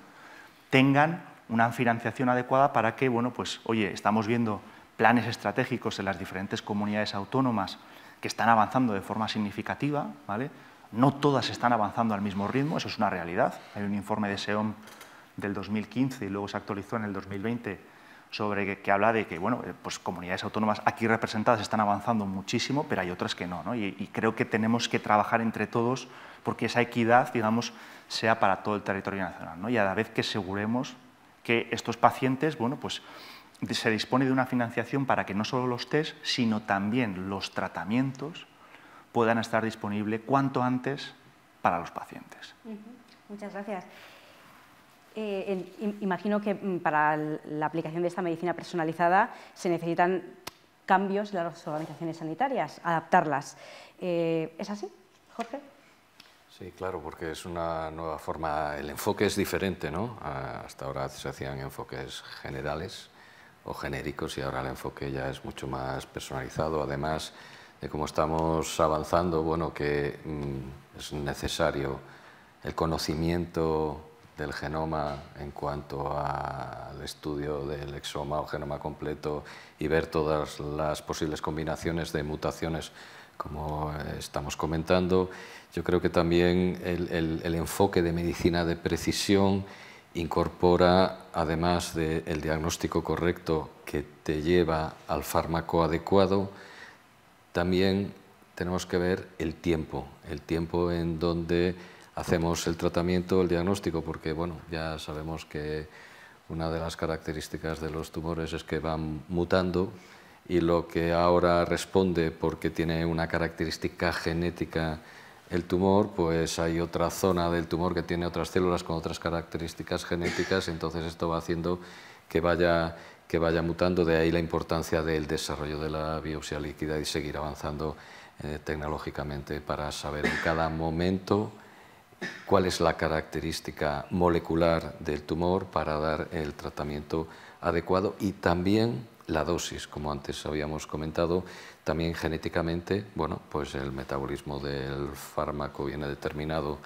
tengan una financiación adecuada para que, bueno, pues, oye, estamos viendo planes estratégicos en las diferentes comunidades autónomas que están avanzando de forma significativa, ¿vale? No todas están avanzando al mismo ritmo, eso es una realidad. Hay un informe de SEOM del 2015 y luego se actualizó en el 2020 sobre que habla de que, bueno, pues comunidades autónomas aquí representadas están avanzando muchísimo, pero hay otras que no, ¿no? Y creo que tenemos que trabajar entre todos porque esa equidad, digamos, sea para todo el territorio nacional, ¿no? Y a la vez que aseguremos que estos pacientes, bueno, pues se dispone de una financiación para que no solo los test, sino también los tratamientos puedan estar disponibles cuanto antes para los pacientes. Muchas gracias. Imagino que para la aplicación de esta medicina personalizada se necesitan cambios en las organizaciones sanitarias, adaptarlas. ¿Es así, Jorge? Sí, claro, porque es una nueva forma, el enfoque es diferente, ¿no? Hasta ahora se hacían enfoques generales o genéricos y ahora el enfoque ya es mucho más personalizado, además de cómo estamos avanzando, bueno, que es necesario el conocimiento del genoma en cuanto al estudio del exoma o genoma completo y ver todas las posibles combinaciones de mutaciones como estamos comentando. Yo creo que también el enfoque de medicina de precisión incorpora, además del diagnóstico correcto que te lleva al fármaco adecuado, también tenemos que ver el tiempo en donde hacemos el tratamiento, el diagnóstico, porque bueno, ya sabemos que una de las características de los tumores es que van mutando y lo que ahora responde porque tiene una característica genética el tumor, pues hay otra zona del tumor que tiene otras células con otras características genéticas, entonces esto va haciendo que vaya mutando, de ahí la importancia del desarrollo de la biopsia líquida y seguir avanzando tecnológicamente para saber en cada momento cuál es la característica molecular del tumor para dar el tratamiento adecuado y también la dosis, como antes habíamos comentado, también genéticamente, bueno, pues el metabolismo del fármaco viene determinado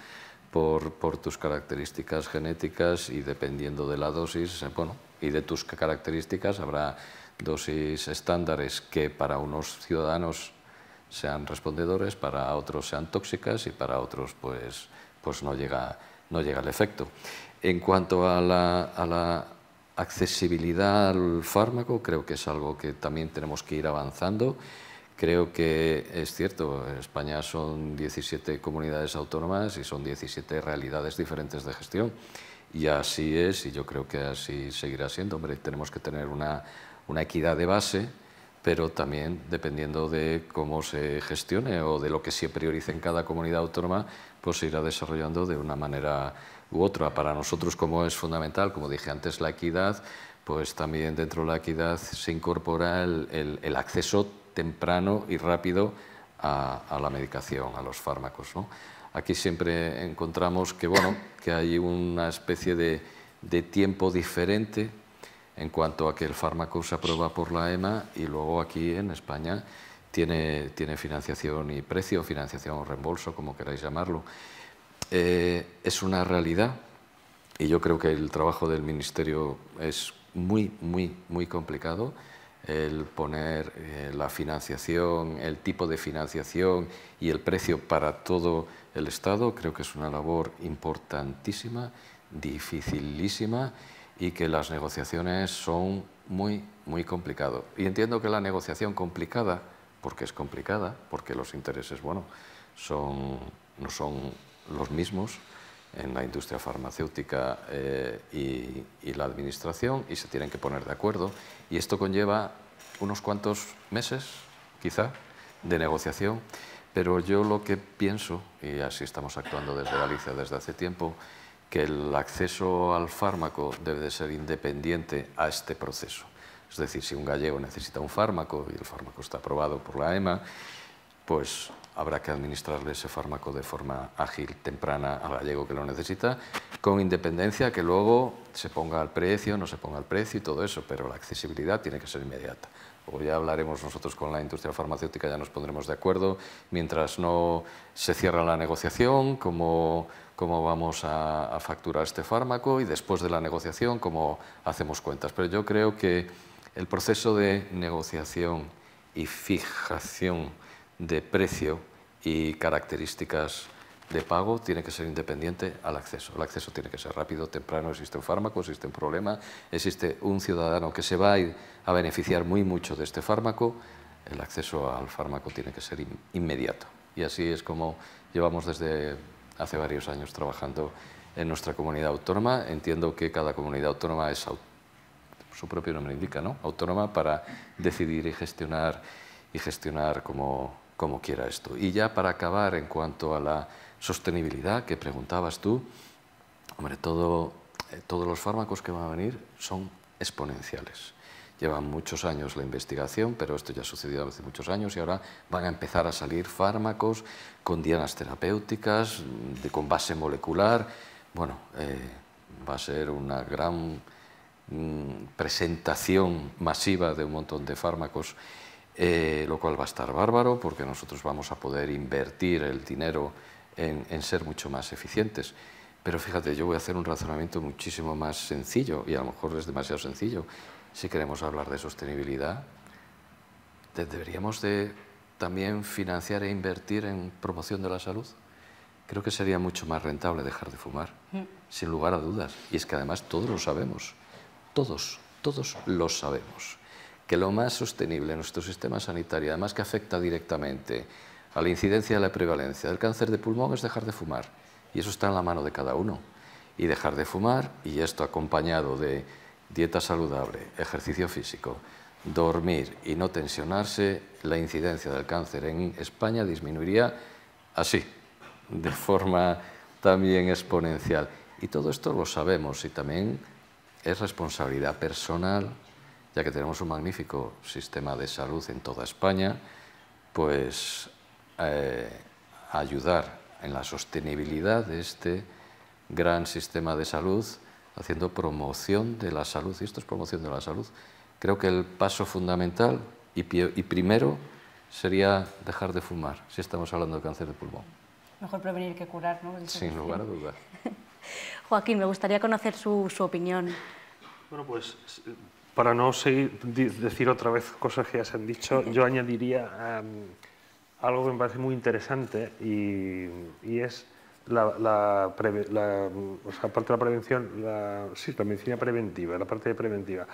por tus características genéticas y dependiendo de la dosis, bueno, y de tus características habrá dosis estándares que para unos ciudadanos sean respondedores, para otros sean tóxicas y para otros pues no llega el efecto. En cuanto a la accesibilidad al fármaco, creo que es algo que también tenemos que ir avanzando. Creo que es cierto, en España son 17 comunidades autónomas y son 17 realidades diferentes de gestión. Y así es, y yo creo que así seguirá siendo. Hombre, tenemos que tener una equidad de base, pero también dependiendo de cómo se gestione o de lo que se priorice en cada comunidad autónoma, pues se irá desarrollando de una manera u otra. Para nosotros, como es fundamental, como dije antes, la equidad, pues también dentro de la equidad se incorpora el acceso temprano y rápido a la medicación, a los fármacos, ¿no? Aquí siempre encontramos que, bueno, que hay una especie de tiempo diferente en cuanto a que el fármaco se aprueba por la EMA y luego aquí en España tiene financiación y precio, financiación o reembolso, como queráis llamarlo. Es una realidad y yo creo que el trabajo del Ministerio es muy complicado. El poner la financiación, el tipo de financiación y el precio para todo el Estado, creo que es una labor importantísima, dificilísima y que las negociaciones son muy complicadas. Y entiendo que la negociación complicada, porque es complicada, porque los intereses, bueno, no son los mismos en la industria farmacéutica y la administración y se tienen que poner de acuerdo y esto conlleva unos cuantos meses, quizá, de negociación, pero yo lo que pienso, y así estamos actuando desde Galicia desde hace tiempo, que el acceso al fármaco debe de ser independiente a este proceso. Es decir, si un gallego necesita un fármaco y el fármaco está aprobado por la EMA, pues habrá que administrarle ese fármaco de forma ágil, temprana al gallego que lo necesita, con independencia que luego se ponga al precio, no se ponga al precio y todo eso, pero la accesibilidad tiene que ser inmediata. Luego ya hablaremos nosotros con la industria farmacéutica, ya nos pondremos de acuerdo, mientras no se cierra la negociación, cómo vamos a facturar este fármaco y después de la negociación cómo hacemos cuentas. Pero yo creo que el proceso de negociación y fijación de precio y características de pago tiene que ser independiente al acceso. El acceso tiene que ser rápido, temprano, existe un fármaco, existe un problema, existe un ciudadano que se va a beneficiar mucho de este fármaco, el acceso al fármaco tiene que ser inmediato. Y así es como llevamos desde hace varios años trabajando en nuestra comunidad autónoma. Entiendo que cada comunidad autónoma es, su propio nombre indica, ¿no?, autónoma para decidir y gestionar como quiera esto. Y ya para acabar, en cuanto a la sostenibilidad que preguntabas tú, hombre, todos los fármacos que van a venir son exponenciales. Llevan muchos años la investigación, pero esto ya ha sucedido hace muchos años y ahora van a empezar a salir fármacos con dianas terapéuticas, con base molecular. Bueno, va a ser una gran presentación masiva de un montón de fármacos, lo cual va a estar bárbaro porque nosotros vamos a poder invertir el dinero en ser mucho más eficientes. Pero fíjate, yo voy a hacer un razonamiento muchísimo más sencillo y a lo mejor es demasiado sencillo. Si queremos hablar de sostenibilidad, deberíamos de también financiar e invertir en promoción de la salud. Creo que sería mucho más rentable dejar de fumar, sin lugar a dudas. Y es que además todos lo sabemos, todos lo sabemos, que lo más sostenible en nuestro sistema sanitario, además que afecta directamente a la incidencia y la prevalencia del cáncer de pulmón, es dejar de fumar. Y eso está en la mano de cada uno. Y dejar de fumar, y esto acompañado de dieta saludable, ejercicio físico, dormir y no tensionarse, la incidencia del cáncer en España disminuiría así, de forma también exponencial. Y todo esto lo sabemos y también es responsabilidad personal, ya que tenemos un magnífico sistema de salud en toda España, pues ayudar en la sostenibilidad de este gran sistema de salud, haciendo promoción de la salud, y esto es promoción de la salud. Creo que el paso fundamental y primero sería dejar de fumar, si estamos hablando de cáncer de pulmón. Mejor prevenir que curar, ¿no? Sin lugar a dudas. Joaquín, me gustaría conocer su opinión. Bueno, pues para no decir otra vez cosas que ya se han dicho, yo añadiría algo que me parece muy interesante y es la parte de la prevención, la medicina preventiva, la parte preventiva.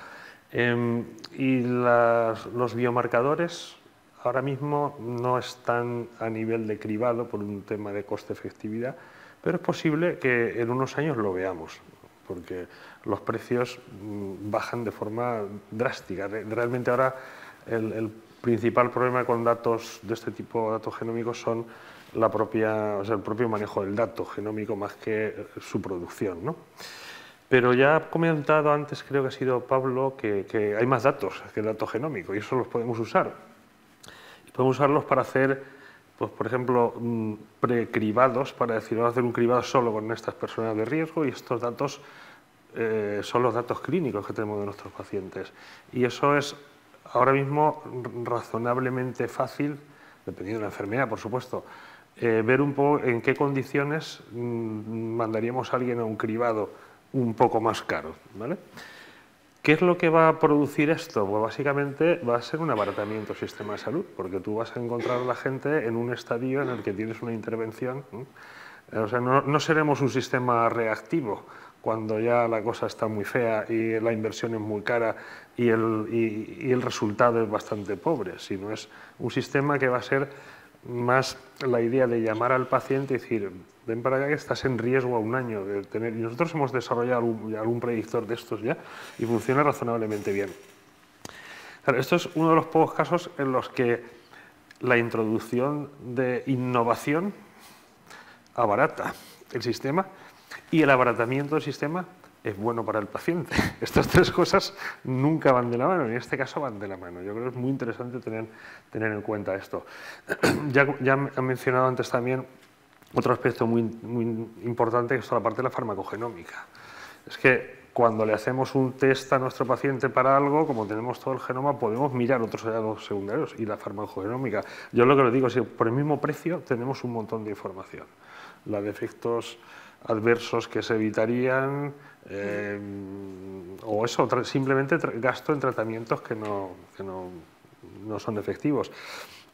Y los biomarcadores ahora mismo no están a nivel de cribado por un tema de coste-efectividad, pero es posible que en unos años lo veamos, porque los precios bajan de forma drástica. Realmente ahora el principal problema con datos de este tipo, datos genómicos, son el propio manejo del dato genómico más que su producción, ¿no? Pero ya he comentado antes, creo que ha sido Pablo, que hay más datos que el dato genómico y eso los podemos usar. Podemos usarlos para hacer pues, por ejemplo, precribados, para decir, vamos a hacer un cribado solo con estas personas de riesgo y estos datos son los datos clínicos que tenemos de nuestros pacientes. Y eso es ahora mismo razonablemente fácil, dependiendo de la enfermedad, por supuesto, ver un poco en qué condiciones mandaríamos a alguien a un cribado un poco más caro, ¿vale? ¿Qué es lo que va a producir esto? Pues básicamente va a ser un abaratamiento del sistema de salud, porque tú vas a encontrar a la gente en un estadio en el que tienes una intervención. O sea, no seremos un sistema reactivo cuando ya la cosa está muy fea y la inversión es muy cara y el resultado es bastante pobre, sino es un sistema que va a ser más la idea de llamar al paciente y decir, ven para acá que estás en riesgo a un año de tener... Y nosotros hemos desarrollado algún predictor de estos ya y funciona razonablemente bien. Claro, esto es uno de los pocos casos en los que la introducción de innovación abarata el sistema y el abaratamiento del sistema es bueno para el paciente. Estas tres cosas nunca van de la mano, en este caso van de la mano. Yo creo que es muy interesante tener en cuenta esto. Ya han mencionado antes también otro aspecto muy importante, que es toda la parte de la farmacogenómica. Es que cuando le hacemos un test a nuestro paciente para algo, como tenemos todo el genoma, podemos mirar otros hallazgos secundarios y la farmacogenómica. Yo lo que les digo es que por el mismo precio tenemos un montón de información. La de efectos adversos que se evitarían, o eso, simplemente gasto en tratamientos que no son efectivos.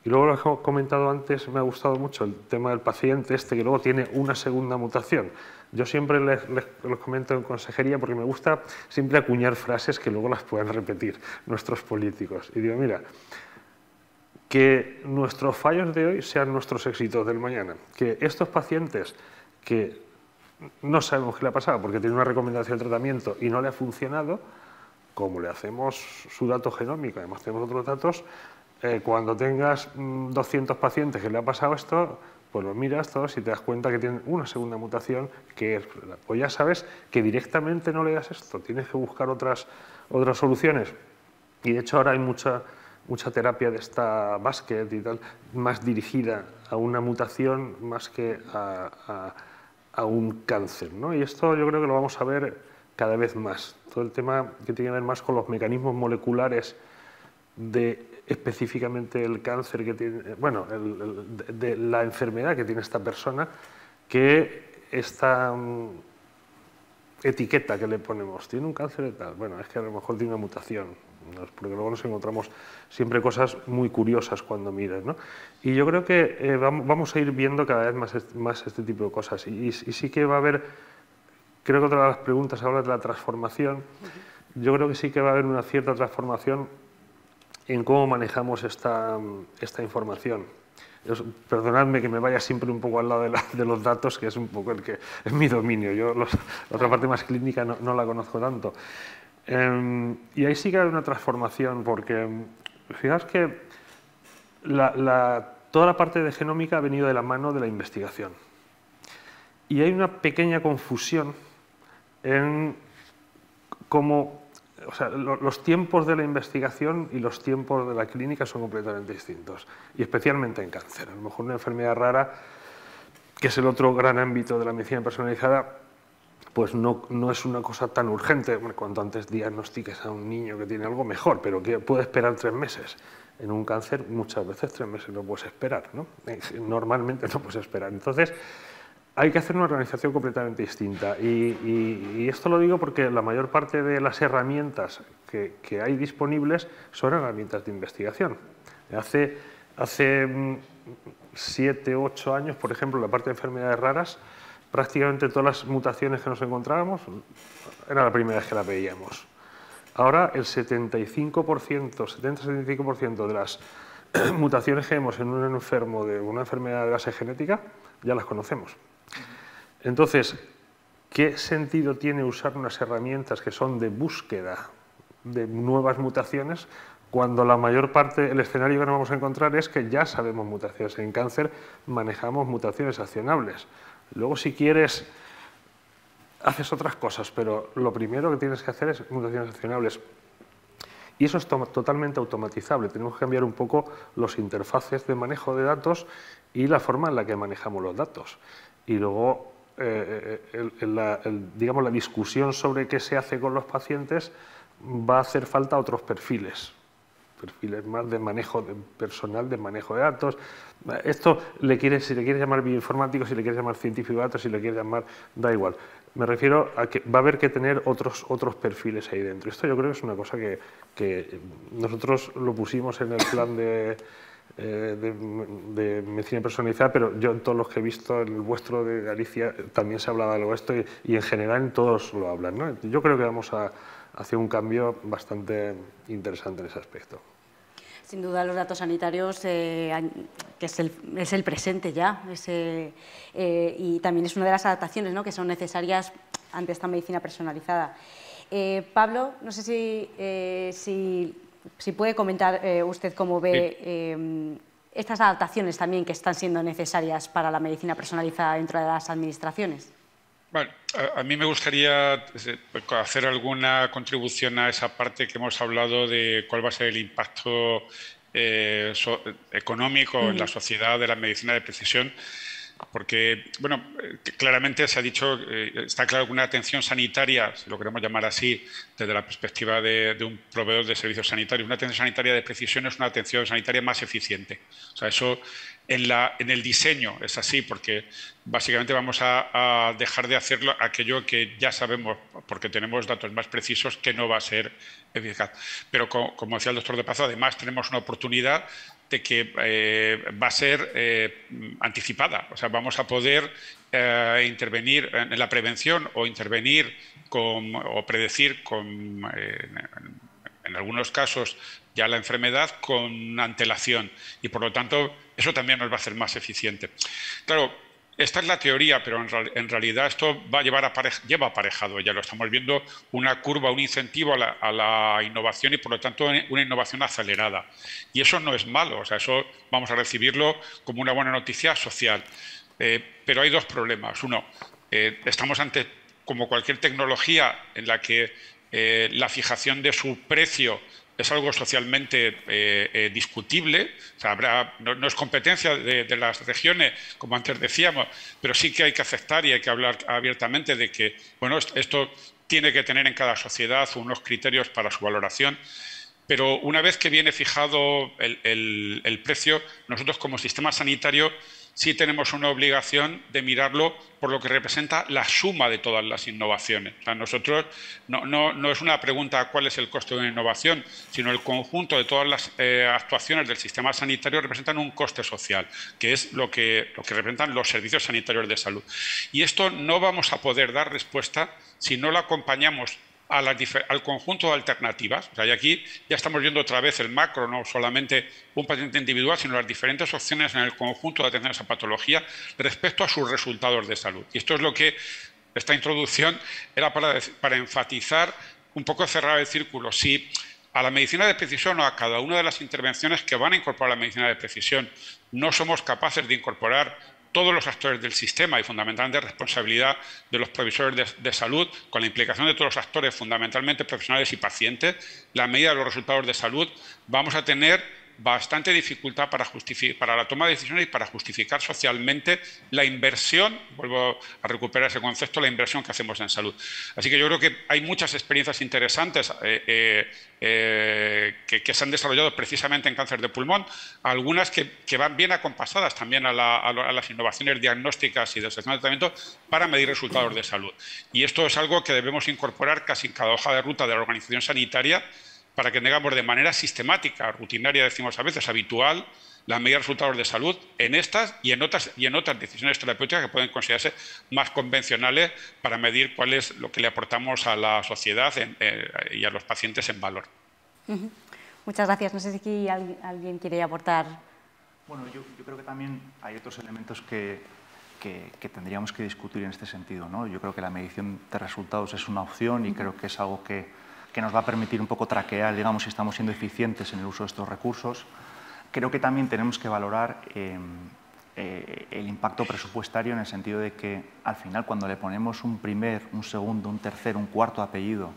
Y luego lo que he comentado antes, me ha gustado mucho el tema del paciente que luego tiene una segunda mutación. Yo siempre les comento en consejería porque me gusta siempre acuñar frases que luego las puedan repetir nuestros políticos. Y digo, mira, que nuestros fallos de hoy sean nuestros éxitos del mañana. Que estos pacientes que no sabemos qué le ha pasado porque tiene una recomendación de tratamiento y no le ha funcionado, como le hacemos su dato genómico, además tenemos otros datos, cuando tengas 200 pacientes que le ha pasado esto, pues los miras todos y te das cuenta que tienen una segunda mutación que es, pues ya sabes que directamente no le das esto, tienes que buscar otras soluciones. Y de hecho ahora hay mucha terapia de esta basket y tal, más dirigida a una mutación más que a un cáncer, ¿no? Y esto yo creo que lo vamos a ver cada vez más. Todo el tema que tiene que ver más con los mecanismos moleculares de específicamente el cáncer que tiene, bueno, de la enfermedad que tiene esta persona, que esta etiqueta que le ponemos, tiene un cáncer de tal, bueno, es que a lo mejor tiene una mutación, ¿no? Porque luego nos encontramos siempre cosas muy curiosas cuando miras, ¿no? Y yo creo que vamos a ir viendo cada vez más este tipo de cosas y sí que va a haber, creo que otra de las preguntas habla de la transformación, yo creo que sí que va a haber una cierta transformación en cómo manejamos esta información. Perdonadme que me vaya siempre un poco al lado de los datos, que es un poco el que es mi dominio. Yo la otra parte más clínica no la conozco tanto. Y ahí sí que hay una transformación, porque fijaos que toda la parte de genómica ha venido de la mano de la investigación. Y hay una pequeña confusión en cómo... O sea, los tiempos de la investigación y los tiempos de la clínica son completamente distintos, y especialmente en cáncer. A lo mejor una enfermedad rara, que es el otro gran ámbito de la medicina personalizada, pues no es una cosa tan urgente. Bueno, cuanto antes diagnostiques a un niño que tiene algo, mejor, pero que puede esperar 3 meses. En un cáncer muchas veces 3 meses no puedes esperar, ¿no? Normalmente no puedes esperar. Entonces, hay que hacer una organización completamente distinta y esto lo digo porque la mayor parte de las herramientas que hay disponibles son herramientas de investigación. Hace 7, 8 años, por ejemplo, la parte de enfermedades raras, prácticamente todas las mutaciones que nos encontrábamos era la primera vez que las veíamos. Ahora el 70-75% de las mutaciones que vemos en un enfermo de una enfermedad de base genética ya las conocemos. Entonces, ¿qué sentido tiene usar unas herramientas que son de búsqueda de nuevas mutaciones cuando la mayor parte, el escenario que nos vamos a encontrar es que ya sabemos mutaciones? En cáncer manejamos mutaciones accionables. Luego, si quieres, haces otras cosas, pero lo primero que tienes que hacer es mutaciones accionables. Y eso es totalmente automatizable. Tenemos que cambiar un poco los interfaces de manejo de datos y la forma en la que manejamos los datos. Y luego, digamos, la discusión sobre qué se hace con los pacientes va a hacer falta otros perfiles más de manejo personal, de manejo de datos. Esto, si le quieres llamar bioinformático, si le quieres llamar científico de datos, si le quieres llamar, da igual. Me refiero a que va a haber que tener otros perfiles ahí dentro. Esto yo creo que es una cosa que nosotros lo pusimos en el plan de medicina personalizada, pero yo en todos los que he visto, en el vuestro de Galicia, también se hablaba de algo de esto y en general en todos lo hablan, ¿no? Yo creo que vamos hacia un cambio bastante interesante en ese aspecto. Sin duda los datos sanitarios, que es el presente ya, y también es una de las adaptaciones, ¿no?, que son necesarias ante esta medicina personalizada. Pablo, no sé si puede comentar usted cómo ve estas adaptaciones también que están siendo necesarias para la medicina personalizada dentro de las administraciones. Bueno, a mí me gustaría hacer alguna contribución a esa parte que hemos hablado de cuál va a ser el impacto económico en la sociedad de la medicina de precisión, porque, bueno, claramente se ha dicho, está claro que una atención sanitaria, si lo queremos llamar así, desde la perspectiva de un proveedor de servicios sanitarios, una atención sanitaria de precisión es una atención sanitaria más eficiente. O sea, eso en el diseño es así, porque básicamente vamos a dejar de hacerlo aquello que ya sabemos, porque tenemos datos más precisos, que no va a ser eficaz. Pero como decía el doctor De Pazo, además tenemos una oportunidad de que va a ser anticipada. O sea, vamos a poder intervenir en la prevención o intervenir o predecir en algunos casos ya la enfermedad con antelación y, por lo tanto, eso también nos va a hacer más eficiente. Claro, esta es la teoría, pero en realidad esto lleva aparejado, ya lo estamos viendo, una curva, un incentivo a la innovación y, por lo tanto, una innovación acelerada. Y eso no es malo, o sea, eso vamos a recibirlo como una buena noticia social. Pero hay dos problemas. Uno, estamos ante, como cualquier tecnología, en la que la fijación de su precio es algo socialmente discutible. O sea, no es competencia de las regiones, como antes decíamos, pero sí que hay que aceptar y hay que hablar abiertamente de que, bueno, esto tiene que tener en cada sociedad unos criterios para su valoración. Pero una vez que viene fijado el precio, nosotros como sistema sanitario sí tenemos una obligación de mirarlo por lo que representa la suma de todas las innovaciones. O sea, nosotros no es una pregunta cuál es el coste de una innovación, sino el conjunto de todas las actuaciones del sistema sanitario representan un coste social, que es lo que representan los servicios sanitarios de salud. Y esto no vamos a poder dar respuesta si no lo acompañamos al conjunto de alternativas. O sea, y aquí ya estamos viendo otra vez el macro, no solamente un paciente individual, sino las diferentes opciones en el conjunto de atención a esa patología respecto a sus resultados de salud. Y esto es lo que esta introducción era para enfatizar, un poco cerrar el círculo. Si a la medicina de precisión o a cada una de las intervenciones que van a incorporar la medicina de precisión no somos capaces de incorporar todos los actores del sistema y fundamentalmente responsabilidad de los provisores de salud, con la implicación de todos los actores, fundamentalmente profesionales y pacientes, la medida de los resultados de salud, vamos a tener bastante dificultad para la toma de decisiones y para justificar socialmente la inversión, vuelvo a recuperar ese concepto, la inversión que hacemos en salud. Así que yo creo que hay muchas experiencias interesantes que se han desarrollado precisamente en cáncer de pulmón, algunas que van bien acompasadas también a las innovaciones diagnósticas y de selección de tratamiento para medir resultados de salud. Y esto es algo que debemos incorporar casi en cada hoja de ruta de la organización sanitaria, para que tengamos de manera sistemática, rutinaria, decimos a veces, habitual, la medida de resultados de salud en estas y en otras decisiones terapéuticas que pueden considerarse más convencionales para medir cuál es lo que le aportamos a la sociedad y a los pacientes en valor. Muchas gracias. No sé si aquí alguien quiere aportar. Bueno, yo creo que también hay otros elementos que tendríamos que discutir en este sentido, ¿no? Yo creo que la medición de resultados es una opción y creo que es algo que nos va a permitir un poco traquear, digamos, si estamos siendo eficientes en el uso de estos recursos. Creo que también tenemos que valorar el impacto presupuestario en el sentido de que, al final, cuando le ponemos un primer, un segundo, un tercer, un cuarto apellido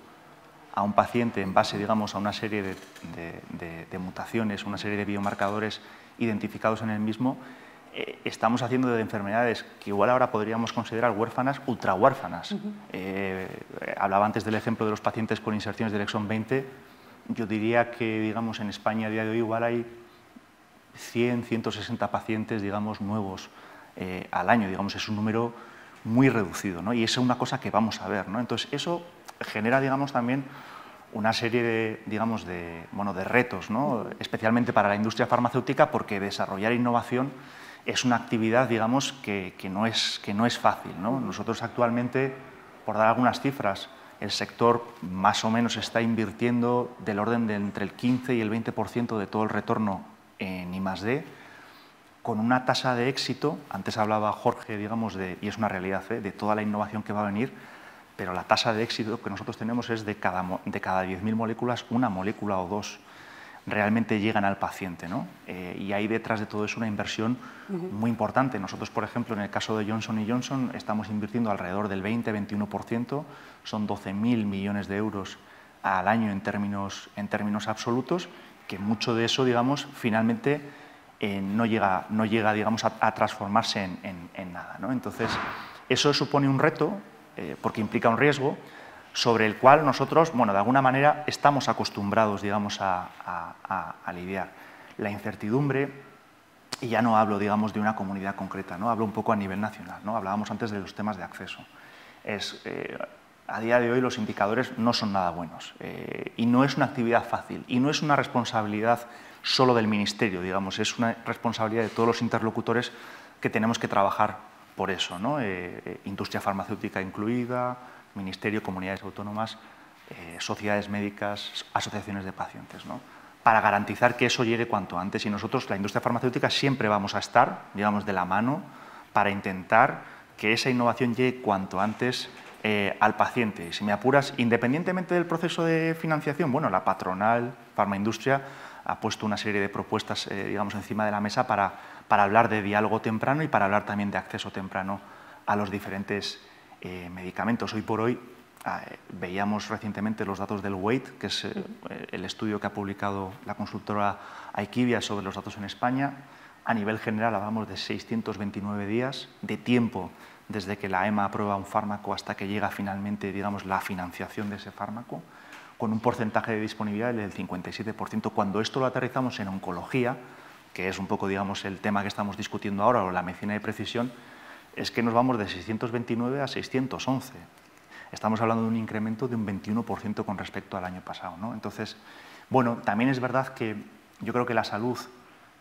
a un paciente en base, digamos, a una serie de mutaciones, una serie de biomarcadores identificados en el mismo, estamos haciendo de enfermedades que igual ahora podríamos considerar huérfanas, ultra huérfanas. Hablaba antes del ejemplo de los pacientes con inserciones del exón 20. Yo diría que, digamos, en España a día de hoy igual hay 100, 160 pacientes, digamos, nuevos al año. Digamos, es un número muy reducido, ¿no? Y es una cosa que vamos a ver, ¿no? Entonces, eso genera, digamos, también una serie de, digamos, de retos, ¿no? Especialmente para la industria farmacéutica, porque desarrollar innovación es una actividad, digamos, que no es fácil, ¿no? Nosotros actualmente, por dar algunas cifras, el sector más o menos está invirtiendo del orden de entre el 15 y el 20% de todo el retorno en I+D, con una tasa de éxito, antes hablaba Jorge, digamos, y es una realidad, de toda la innovación que va a venir, pero la tasa de éxito que nosotros tenemos es de cada 10.000 moléculas, una molécula o dos realmente llegan al paciente, ¿no? Y hay detrás de todo eso una inversión muy importante. Nosotros, por ejemplo, en el caso de Johnson & Johnson, estamos invirtiendo alrededor del 20-21%, son 12.000 millones de euros al año en términos absolutos, que mucho de eso, digamos, finalmente no llega digamos, a transformarse en nada, ¿no? Entonces, eso supone un reto, porque implica un riesgo, sobre el cual nosotros, bueno, de alguna manera estamos acostumbrados, digamos, a lidiar. La incertidumbre, y ya no hablo, digamos, de una comunidad concreta, ¿no? Hablo un poco a nivel nacional, ¿no? Hablábamos antes de los temas de acceso. A día de hoy los indicadores no son nada buenos y no es una actividad fácil y no es una responsabilidad solo del Ministerio, digamos, es una responsabilidad de todos los interlocutores que tenemos que trabajar por eso, ¿no? Industria farmacéutica incluida, Ministerio, comunidades autónomas, sociedades médicas, asociaciones de pacientes, ¿no? Para garantizar que eso llegue cuanto antes. Y nosotros, la industria farmacéutica, siempre vamos a estar, digamos, de la mano para intentar que esa innovación llegue cuanto antes al paciente. Si me apuras, independientemente del proceso de financiación, bueno, la patronal, Farmaindustria, ha puesto una serie de propuestas, digamos, encima de la mesa para hablar de diálogo temprano y para hablar también de acceso temprano a los diferentes medicamentos. Hoy por hoy veíamos recientemente los datos del WAIT, que es el estudio que ha publicado la consultora IQVIA sobre los datos en España. A nivel general hablamos de 629 días de tiempo desde que la EMA aprueba un fármaco hasta que llega finalmente, digamos, la financiación de ese fármaco, con un porcentaje de disponibilidad del 57%. Cuando esto lo aterrizamos en oncología, que es un poco, digamos, el tema que estamos discutiendo ahora, o la medicina de precisión, es que nos vamos de 629 a 611. Estamos hablando de un incremento de un 21% con respecto al año pasado, ¿no? Entonces, bueno, también es verdad que yo creo que la salud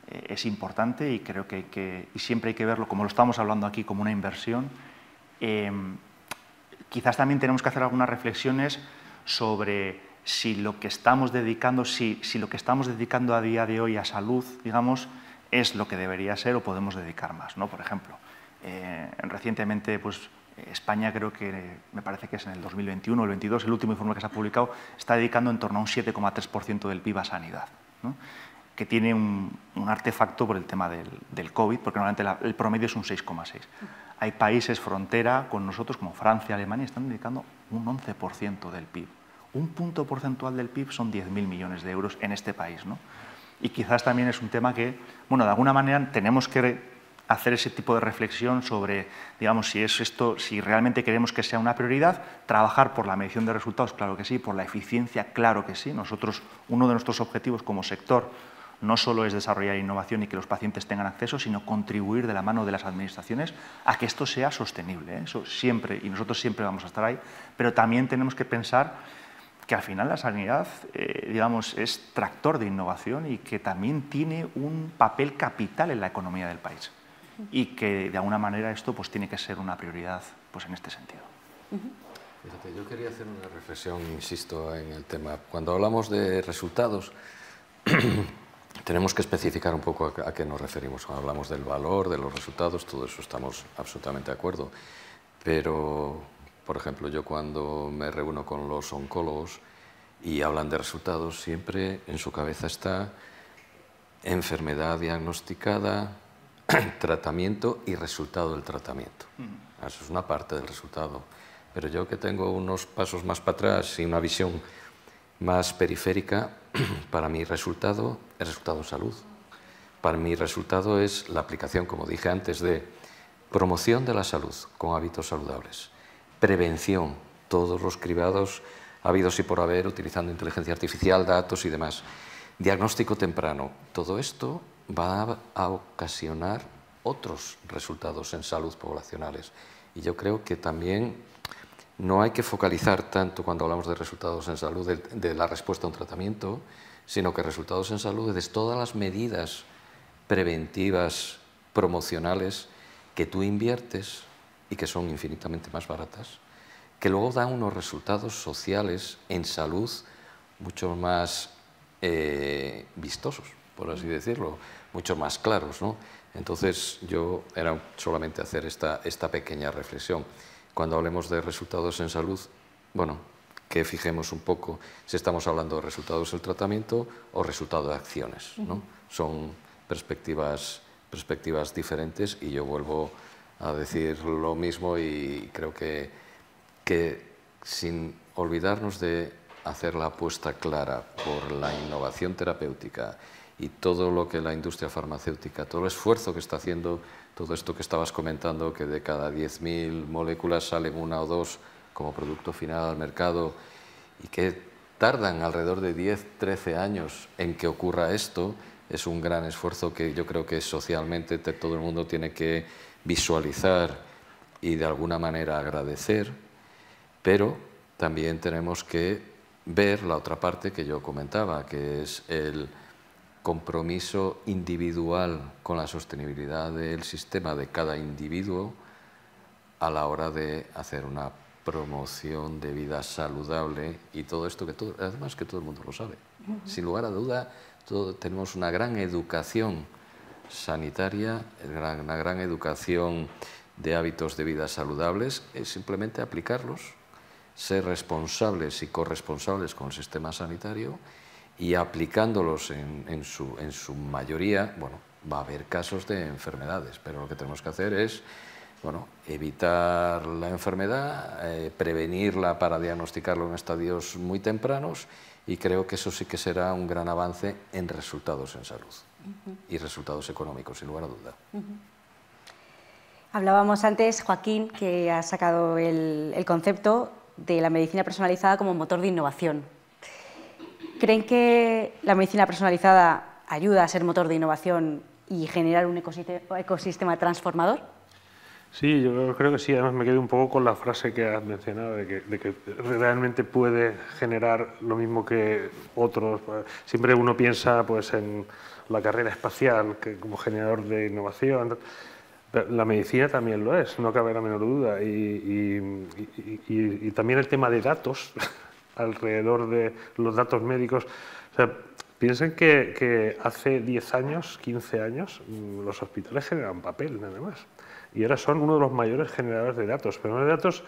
es importante y creo que siempre hay que verlo, como lo estamos hablando aquí, como una inversión. Quizás también tenemos que hacer algunas reflexiones sobre si lo que estamos dedicando, si lo que estamos dedicando a día de hoy a salud, digamos, es lo que debería ser o podemos dedicar más, ¿no? Por ejemplo, recientemente, pues, España, creo que, me parece que es en el 2021 o el 2022, el último informe que se ha publicado, está dedicando en torno a un 7,3% del PIB a sanidad, ¿no? Que tiene un artefacto por el tema del COVID, porque normalmente el promedio es un 6,6%. Hay países frontera con nosotros, como Francia, Alemania, están dedicando un 11% del PIB. Un punto porcentual del PIB son 10.000 millones de euros en este país, ¿no? Y quizás también es un tema que, bueno, de alguna manera tenemos que hacer ese tipo de reflexión sobre, digamos, si realmente queremos que sea una prioridad, trabajar por la medición de resultados, claro que sí, por la eficiencia, claro que sí. Nosotros, uno de nuestros objetivos como sector no solo es desarrollar innovación y que los pacientes tengan acceso, sino contribuir de la mano de las administraciones a que esto sea sostenible, ¿eh? Eso siempre, y nosotros siempre vamos a estar ahí, pero también tenemos que pensar que al final la sanidad, digamos, es tractor de innovación y que también tiene un papel capital en la economía del país. Y que de alguna manera esto pues tiene que ser una prioridad pues en este sentido. Fíjate, yo quería hacer una reflexión, insisto, en el tema. Cuando hablamos de resultados, tenemos que especificar un poco a qué nos referimos. Cuando hablamos del valor, de los resultados, todo eso estamos absolutamente de acuerdo. Pero, por ejemplo, yo cuando me reúno con los oncólogos y hablan de resultados, siempre en su cabeza está enfermedad diagnosticada, tratamiento y resultado del tratamiento. Eso es una parte del resultado. Pero yo, que tengo unos pasos más para atrás y una visión más periférica, para mi resultado, el resultado en salud. Para mi resultado es la aplicación, como dije antes, de promoción de la salud con hábitos saludables, prevención, todos los cribados habidos y por haber, utilizando inteligencia artificial, datos y demás, diagnóstico temprano. Todo esto va a ocasionar otros resultados en salud poblacionales. Y yo creo que también no hay que focalizar tanto cuando hablamos de resultados en salud de la respuesta a un tratamiento, sino que resultados en salud de todas las medidas preventivas, promocionales, que tú inviertes y que son infinitamente más baratas, que luego dan unos resultados sociales en salud mucho más vistosos, por así decirlo, mucho más claros, ¿no? Entonces, yo era solamente hacer esta pequeña reflexión. Cuando hablemos de resultados en salud, bueno, que fijemos un poco si estamos hablando de resultados del tratamiento o resultado de acciones, ¿no? Son perspectivas diferentes y yo vuelvo a decir lo mismo y creo que sin olvidarnos de hacer la apuesta clara por la innovación terapéutica y todo lo que la industria farmacéutica, todo el esfuerzo que está haciendo, todo esto que estabas comentando, que de cada 10.000 moléculas salen 1 o 2 como producto final al mercado y que tardan alrededor de 10, 13 años en que ocurra esto, es un gran esfuerzo que yo creo que socialmente todo el mundo tiene que visualizar y de alguna manera agradecer, pero también tenemos que ver la otra parte que yo comentaba, que es el compromiso individual con la sostenibilidad del sistema de cada individuo a la hora de hacer una promoción de vida saludable y todo esto además que todo el mundo lo sabe. Sin lugar a duda, tenemos una gran educación sanitaria, una gran educación de hábitos de vida saludables, es simplemente aplicarlos, ser responsables y corresponsables con el sistema sanitario y aplicándolos en su mayoría, bueno, va a haber casos de enfermedades, pero lo que tenemos que hacer es, bueno, evitar la enfermedad, prevenirla para diagnosticarlo en estadios muy tempranos y creo que eso sí que será un gran avance en resultados en salud y resultados económicos, sin lugar a duda. Hablábamos antes, Joaquín, que ha sacado el concepto de la medicina personalizada como motor de innovación. ¿Creen que la medicina personalizada ayuda a ser motor de innovación y generar un ecosistema transformador? Sí, yo creo que sí. Además me quedo un poco con la frase que has mencionado de que realmente puede generar lo mismo que otros. Siempre uno piensa pues, en la carrera espacial como generador de innovación. La medicina también lo es, no cabe la menor duda. Y también el tema de datos alrededor de los datos médicos. O sea, piensen que hace 10 años, 15 años, los hospitales generaban papel nada más. Y ahora son uno de los mayores generadores de datos, pero no de datos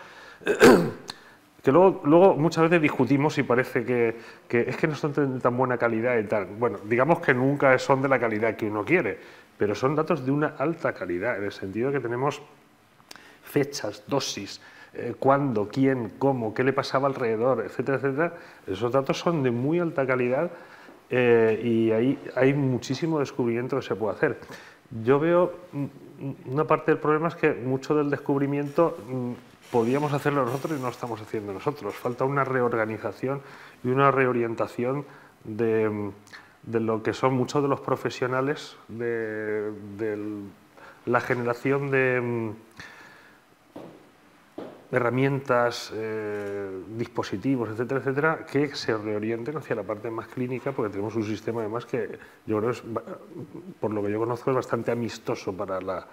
que luego muchas veces discutimos y parece que es que no son de tan buena calidad y tal. Bueno, digamos que nunca son de la calidad que uno quiere, pero son datos de una alta calidad, en el sentido de que tenemos fechas, dosis, cuándo, quién, cómo, qué le pasaba alrededor, etcétera, etcétera. Esos datos son de muy alta calidad y ahí hay muchísimo descubrimiento que se puede hacer. Yo veo una parte del problema es que mucho del descubrimiento podíamos hacerlo nosotros y no lo estamos haciendo nosotros. Falta una reorganización y una reorientación de lo que son muchos de los profesionales de la generación de herramientas, dispositivos, etcétera, etcétera, que se reorienten hacia la parte más clínica, porque tenemos un sistema además que yo creo es, por lo que yo conozco, es bastante amistoso para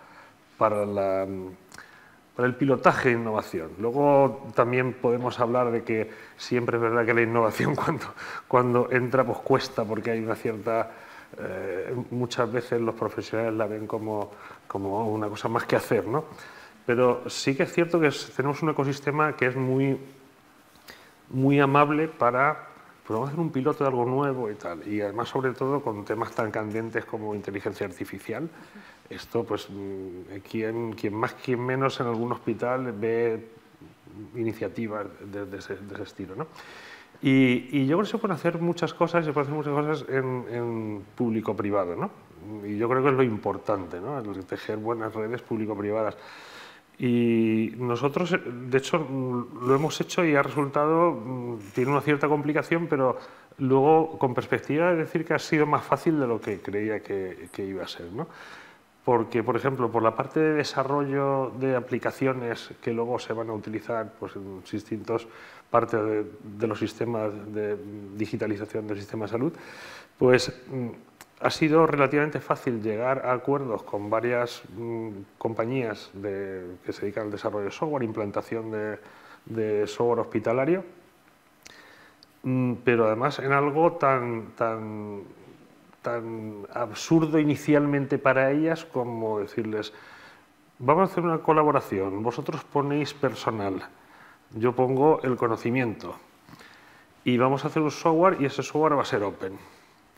el pilotaje de innovación. Luego también podemos hablar de que siempre es verdad que la innovación cuando entra pues cuesta, porque hay una cierta... muchas veces los profesionales la ven como una cosa más que hacer, ¿no? Pero sí que es cierto que tenemos un ecosistema que es muy amable para podemos hacer un piloto de algo nuevo y tal. Y además, sobre todo, con temas tan candentes como inteligencia artificial. Esto, pues, quien más, quien menos en algún hospital ve iniciativas de ese estilo, ¿no? Y yo creo que se pueden hacer muchas cosas, en público-privado, ¿no? Y yo creo que es lo importante, ¿no? El tejer buenas redes público-privadas. Y nosotros, de hecho, lo hemos hecho y ha resultado, tiene una cierta complicación, pero luego, con perspectiva, es decir que ha sido más fácil de lo que creía que iba a ser, ¿no? Porque, por ejemplo, por la parte de desarrollo de aplicaciones que luego se van a utilizar pues, en distintas partes de los sistemas de digitalización del sistema de salud, pues ha sido relativamente fácil llegar a acuerdos con varias compañías que se dedican al desarrollo de software, implantación de software hospitalario, pero además en algo tan absurdo inicialmente para ellas como decirles: vamos a hacer una colaboración, vosotros ponéis personal, yo pongo el conocimiento y vamos a hacer un software y ese software va a ser open.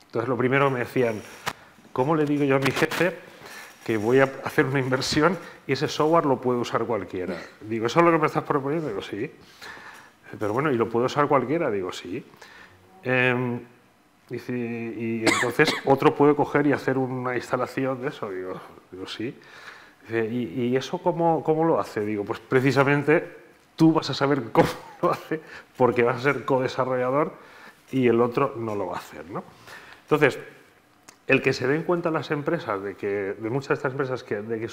Entonces lo primero me decían: ¿cómo le digo yo a mi jefe que voy a hacer una inversión y ese software lo puede usar cualquiera? Digo, ¿eso es lo que me estás proponiendo? Digo, sí. Pero bueno, ¿y lo puede usar cualquiera? Digo, sí. Y entonces otro puede coger y hacer una instalación de eso. Digo sí. ¿Y eso cómo lo hace? Digo, pues precisamente tú vas a saber cómo lo hace porque vas a ser co-desarrollador y el otro no lo va a hacer, ¿no? Entonces, el que se den cuenta las empresas, de muchas de estas empresas, de que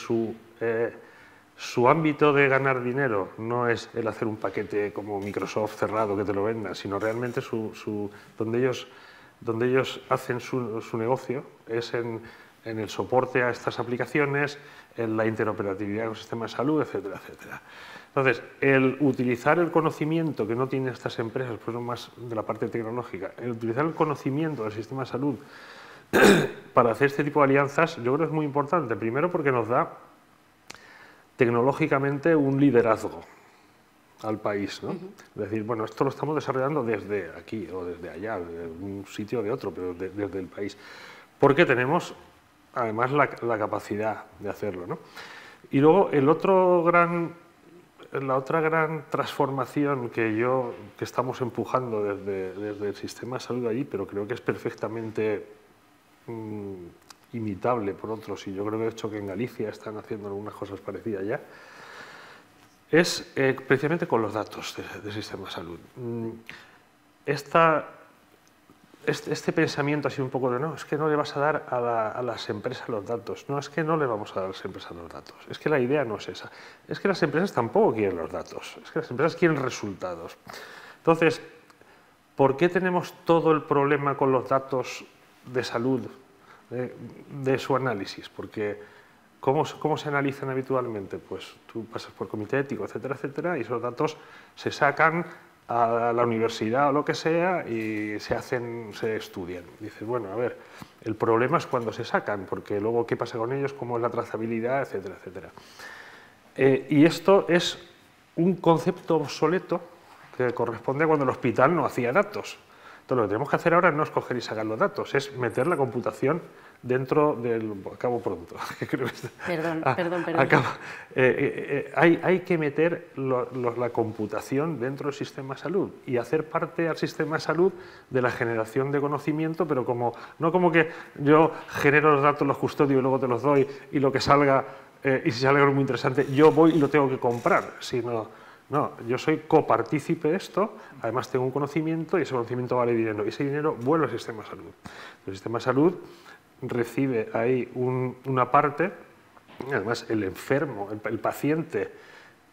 su ámbito de ganar dinero no es el hacer un paquete como Microsoft cerrado que te lo venda, sino realmente donde ellos hacen su negocio es en el soporte a estas aplicaciones, en la interoperatividad con el sistema de salud, etcétera, etcétera. Entonces, el utilizar el conocimiento que no tienen estas empresas, pues no más de la parte tecnológica, el utilizar el conocimiento del sistema de salud para hacer este tipo de alianzas, yo creo que es muy importante. Primero porque nos da tecnológicamente un liderazgo al país, ¿no? Es decir, bueno, esto lo estamos desarrollando desde aquí o desde allá, de un sitio o de otro, pero desde el país. Porque tenemos, además, la capacidad de hacerlo, ¿no? Y luego, la otra gran transformación que estamos empujando desde el sistema de salud allí, pero creo que es perfectamente imitable por otros, y yo creo que de hecho que en Galicia están haciendo algunas cosas parecidas ya, es precisamente con los datos del sistema de salud. Este pensamiento así un poco de no, es que no le vas a dar a las empresas los datos, no, es que no le vamos a dar a las empresas los datos, es que la idea no es esa, es que las empresas tampoco quieren los datos, es que las empresas quieren resultados. Entonces, ¿por qué tenemos todo el problema con los datos de salud, de su análisis? Porque ¿cómo se analizan habitualmente? Pues tú pasas por comité ético, etcétera, etcétera, y esos datos se sacan a la universidad o lo que sea y se estudian. Dices, bueno, a ver, el problema es cuando se sacan, porque luego qué pasa con ellos, cómo es la trazabilidad, etcétera, etcétera. Y esto es un concepto obsoleto que corresponde a cuando el hospital no hacía datos. Entonces, lo que tenemos que hacer ahora no es coger y sacar los datos, es meter la computación dentro del... Acabo pronto. Perdón. Hay que meter la computación dentro del sistema de salud y hacer parte al sistema de salud de la generación de conocimiento, pero no como que yo genero los datos, los custodio y luego te los doy y lo que salga, y si sale algo muy interesante, yo voy y lo tengo que comprar, sino... No, yo soy copartícipe de esto, además tengo un conocimiento y ese conocimiento vale dinero. Y ese dinero vuelve al sistema de salud. El sistema de salud recibe ahí una parte, además el enfermo, el paciente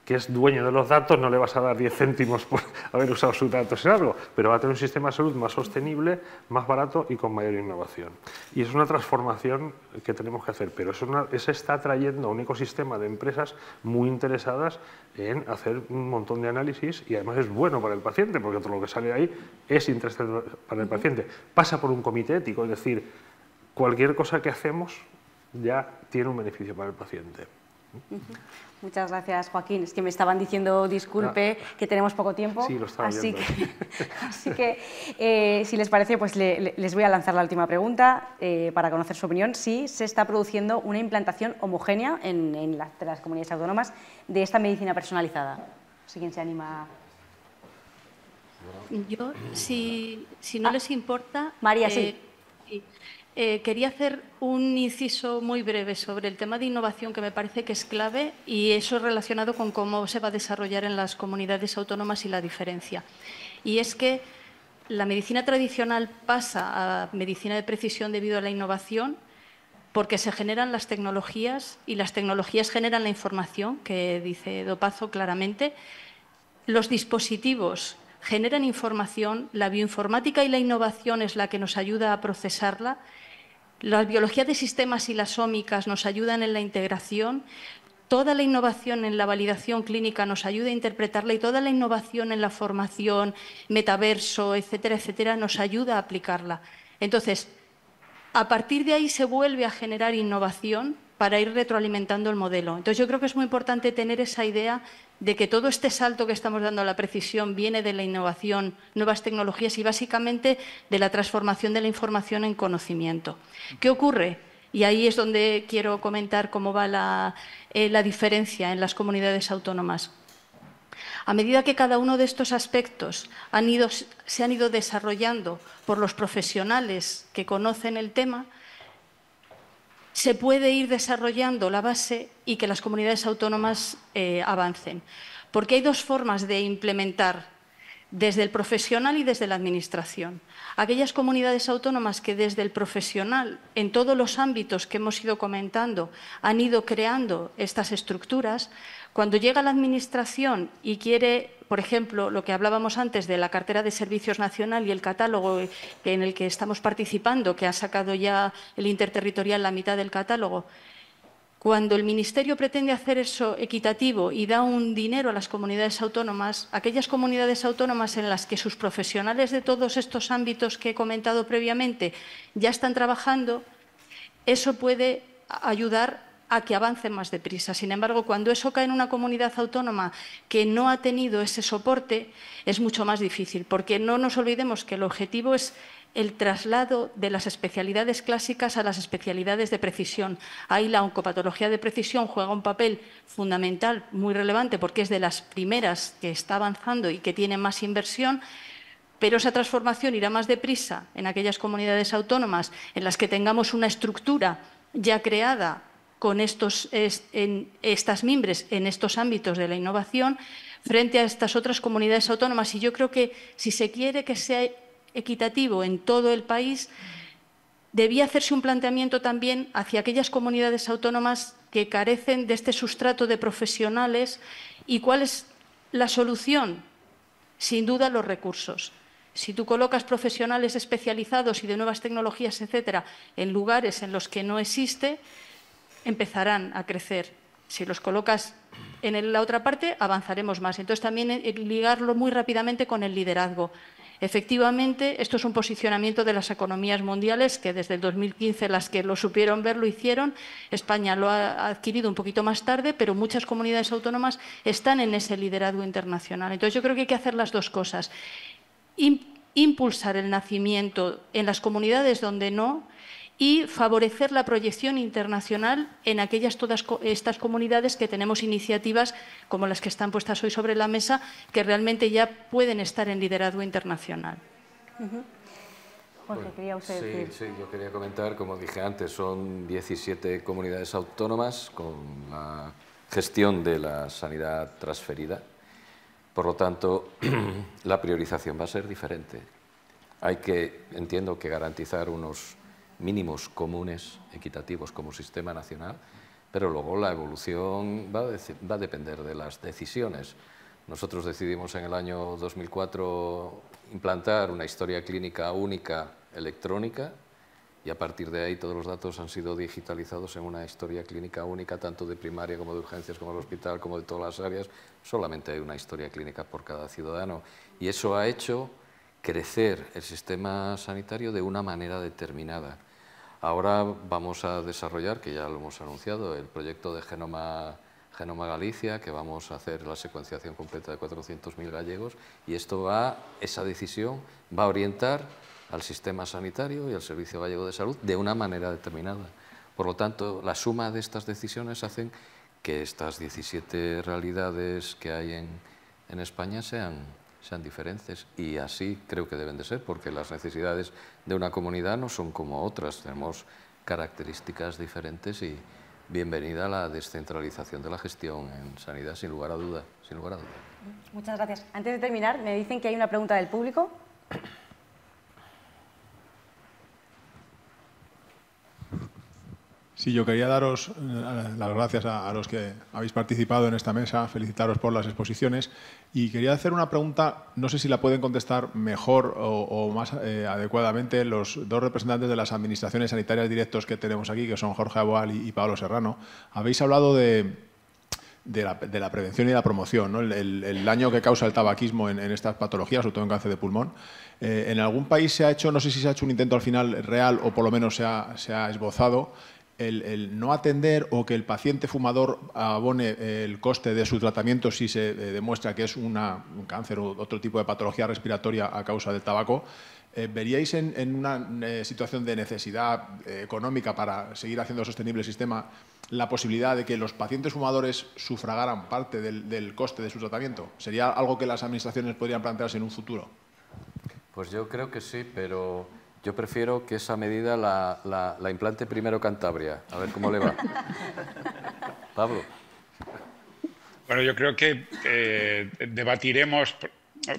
que es dueño de los datos, no le vas a dar 10 céntimos por haber usado sus datos en algo, pero va a tener un sistema de salud más sostenible, más barato y con mayor innovación. Y es una transformación que tenemos que hacer, pero eso está trayendo a un ecosistema de empresas muy interesadas en hacer un montón de análisis y además es bueno para el paciente, porque todo lo que sale ahí es interesante para el paciente. Pasa por un comité ético, es decir, cualquier cosa que hacemos ya tiene un beneficio para el paciente. Muchas gracias, Joaquín. Es que me estaban diciendo, disculpe, que tenemos poco tiempo. Sí, lo estaba viendo. Así que si les parece, pues les voy a lanzar la última pregunta para conocer su opinión. Si se está produciendo una implantación homogénea de las comunidades autónomas de esta medicina personalizada. No sé quién se anima. Yo, si no les importa... María, sí. Quería hacer un inciso muy breve sobre el tema de innovación, que me parece que es clave, y eso es relacionado con cómo se va a desarrollar en las comunidades autónomas y la diferencia. Y es que la medicina tradicional pasa a medicina de precisión debido a la innovación, porque se generan las tecnologías y las tecnologías generan la información, que dice Dopazo claramente. Los dispositivos generan información, la bioinformática y la innovación es la que nos ayuda a procesarla. La biología de sistemas y las ómicas nos ayudan en la integración. Toda la innovación en la validación clínica nos ayuda a interpretarla y toda la innovación en la formación, metaverso, etcétera, etcétera, nos ayuda a aplicarla. Entonces, a partir de ahí se vuelve a generar innovación para ir retroalimentando el modelo. Entonces, yo creo que es muy importante tener esa idea de que todo este salto que estamos dando a la precisión viene de la innovación, nuevas tecnologías y básicamente de la transformación de la información en conocimiento. ¿Qué ocurre? Y ahí es donde quiero comentar cómo va la diferencia en las comunidades autónomas. A medida que cada uno de estos aspectos se han ido desarrollando por los profesionales que conocen el tema, se puede ir desarrollando la base y que las comunidades autónomas avancen. Porque hay dos formas de implementar, desde el profesional y desde la administración. Aquellas comunidades autónomas que desde el profesional, en todos los ámbitos que hemos ido comentando, han ido creando estas estructuras, cuando llega la administración y quiere, por ejemplo, lo que hablábamos antes de la cartera de servicios nacional y el catálogo en el que estamos participando, que ha sacado ya el interterritorial la mitad del catálogo, cuando el Ministerio pretende hacer eso equitativo y da un dinero a las comunidades autónomas, aquellas comunidades autónomas en las que sus profesionales de todos estos ámbitos que he comentado previamente ya están trabajando, eso puede ayudar a que avancen más deprisa. Sin embargo, cuando eso cae en una comunidad autónoma que no ha tenido ese soporte, es mucho más difícil, porque no nos olvidemos que el objetivo es el traslado de las especialidades clásicas a las especialidades de precisión. Ahí la oncopatología de precisión juega un papel fundamental, muy relevante, porque es de las primeras que está avanzando y que tiene más inversión, pero esa transformación irá más deprisa en aquellas comunidades autónomas en las que tengamos una estructura ya creada con estas mimbres en estos ámbitos de la innovación frente a estas otras comunidades autónomas. Y yo creo que si se quiere que sea equitativo en todo el país, debía hacerse un planteamiento también hacia aquellas comunidades autónomas que carecen de este sustrato de profesionales. ¿Y cuál es la solución? Sin duda, los recursos. Si tú colocas profesionales especializados y de nuevas tecnologías, etcétera, en lugares en los que no existe, empezarán a crecer. Si los colocas en la otra parte, avanzaremos más. Entonces, también ligarlo muy rápidamente con el liderazgo. Efectivamente, esto es un posicionamiento de las economías mundiales que desde el 2015 las que lo supieron ver lo hicieron. España lo ha adquirido un poquito más tarde, pero muchas comunidades autónomas están en ese liderazgo internacional. Entonces, yo creo que hay que hacer las dos cosas. Impulsar el nacimiento en las comunidades donde no, y favorecer la proyección internacional en todas estas comunidades que tenemos iniciativas como las que están puestas hoy sobre la mesa, que realmente ya pueden estar en liderazgo internacional. Jorge, quería usted decir. Sí, yo quería comentar, como dije antes, son 17 comunidades autónomas con la gestión de la sanidad transferida. Por lo tanto, la priorización va a ser diferente. Hay que, entiendo, que garantizar unos mínimos comunes equitativos como sistema nacional, pero luego la evolución va a depender de las decisiones. Nosotros decidimos en el año 2004 implantar una historia clínica única electrónica y a partir de ahí todos los datos han sido digitalizados en una historia clínica única, tanto de primaria como de urgencias, como del hospital, como de todas las áreas. Solamente hay una historia clínica por cada ciudadano y eso ha hecho crecer el sistema sanitario de una manera determinada. Ahora vamos a desarrollar, que ya lo hemos anunciado, el proyecto de Genoma Galicia, que vamos a hacer la secuenciación completa de 400.000 gallegos y esa decisión va a orientar al sistema sanitario y al Servicio Gallego de Salud de una manera determinada. Por lo tanto, la suma de estas decisiones hacen que estas 17 realidades que hay en España sean sean diferentes, y así creo que deben de ser, porque las necesidades de una comunidad no son como otras, tenemos características diferentes y bienvenida a la descentralización de la gestión en sanidad, sin lugar a duda, sin lugar a duda. Muchas gracias. Antes de terminar, me dicen que hay una pregunta del público. Sí, yo quería daros las gracias a los que habéis participado en esta mesa, felicitaros por las exposiciones y quería hacer una pregunta, no sé si la pueden contestar mejor o más adecuadamente los dos representantes de las administraciones sanitarias directos que tenemos aquí, que son Jorge Aboal y Pablo Serrano. Habéis hablado de la prevención y la promoción, ¿no? El daño que causa el tabaquismo en estas patologías, sobre todo en cáncer de pulmón. En algún país se ha hecho, no sé si se ha hecho un intento al final real o por lo menos se ha esbozado, el no atender o que el paciente fumador abone el coste de su tratamiento si se demuestra que es un cáncer o otro tipo de patología respiratoria a causa del tabaco. ¿Veríais en una situación de necesidad económica para seguir haciendo sostenible el sistema la posibilidad de que los pacientes fumadores sufragaran parte del coste de su tratamiento? ¿Sería algo que las administraciones podrían plantearse en un futuro? Pues yo creo que sí, pero yo prefiero que esa medida la implante primero Cantabria. A ver cómo le va. Pablo. Bueno, yo creo que debatiremos.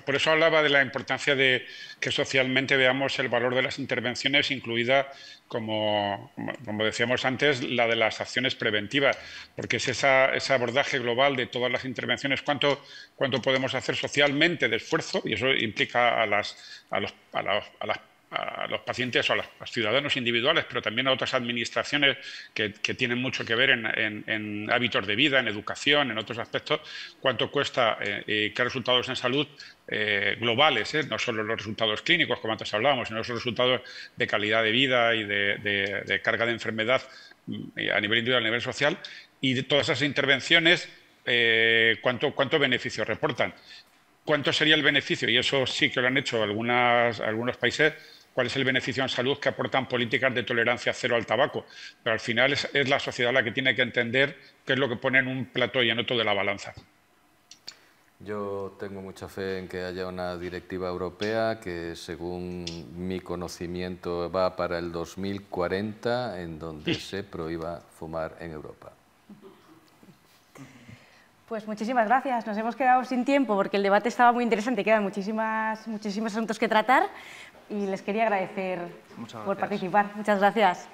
Por eso hablaba de la importancia de que socialmente veamos el valor de las intervenciones, incluida, como decíamos antes, la de las acciones preventivas, porque es ese abordaje global de todas las intervenciones, cuánto podemos hacer socialmente de esfuerzo, y eso implica a los pacientes o a los ciudadanos individuales, pero también a otras administraciones que tienen mucho que ver en hábitos de vida, en educación, en otros aspectos, cuánto cuesta qué resultados en salud globales, no solo los resultados clínicos, como antes hablábamos, sino los resultados de calidad de vida y de carga de enfermedad a nivel individual, a nivel social, y de todas esas intervenciones, cuánto beneficio reportan. ¿Cuánto sería el beneficio? Y eso sí que lo han hecho algunos países. ¿Cuál es el beneficio en salud que aportan políticas de tolerancia cero al tabaco? Pero al final es la sociedad la que tiene que entender qué es lo que pone en un plato y en otro de la balanza. Yo tengo mucha fe en que haya una directiva europea que, según mi conocimiento, va para el 2040, en donde se prohíba fumar en Europa. Pues muchísimas gracias. Nos hemos quedado sin tiempo porque el debate estaba muy interesante. Quedan muchísimos asuntos que tratar y les quería agradecer por participar. Muchas gracias.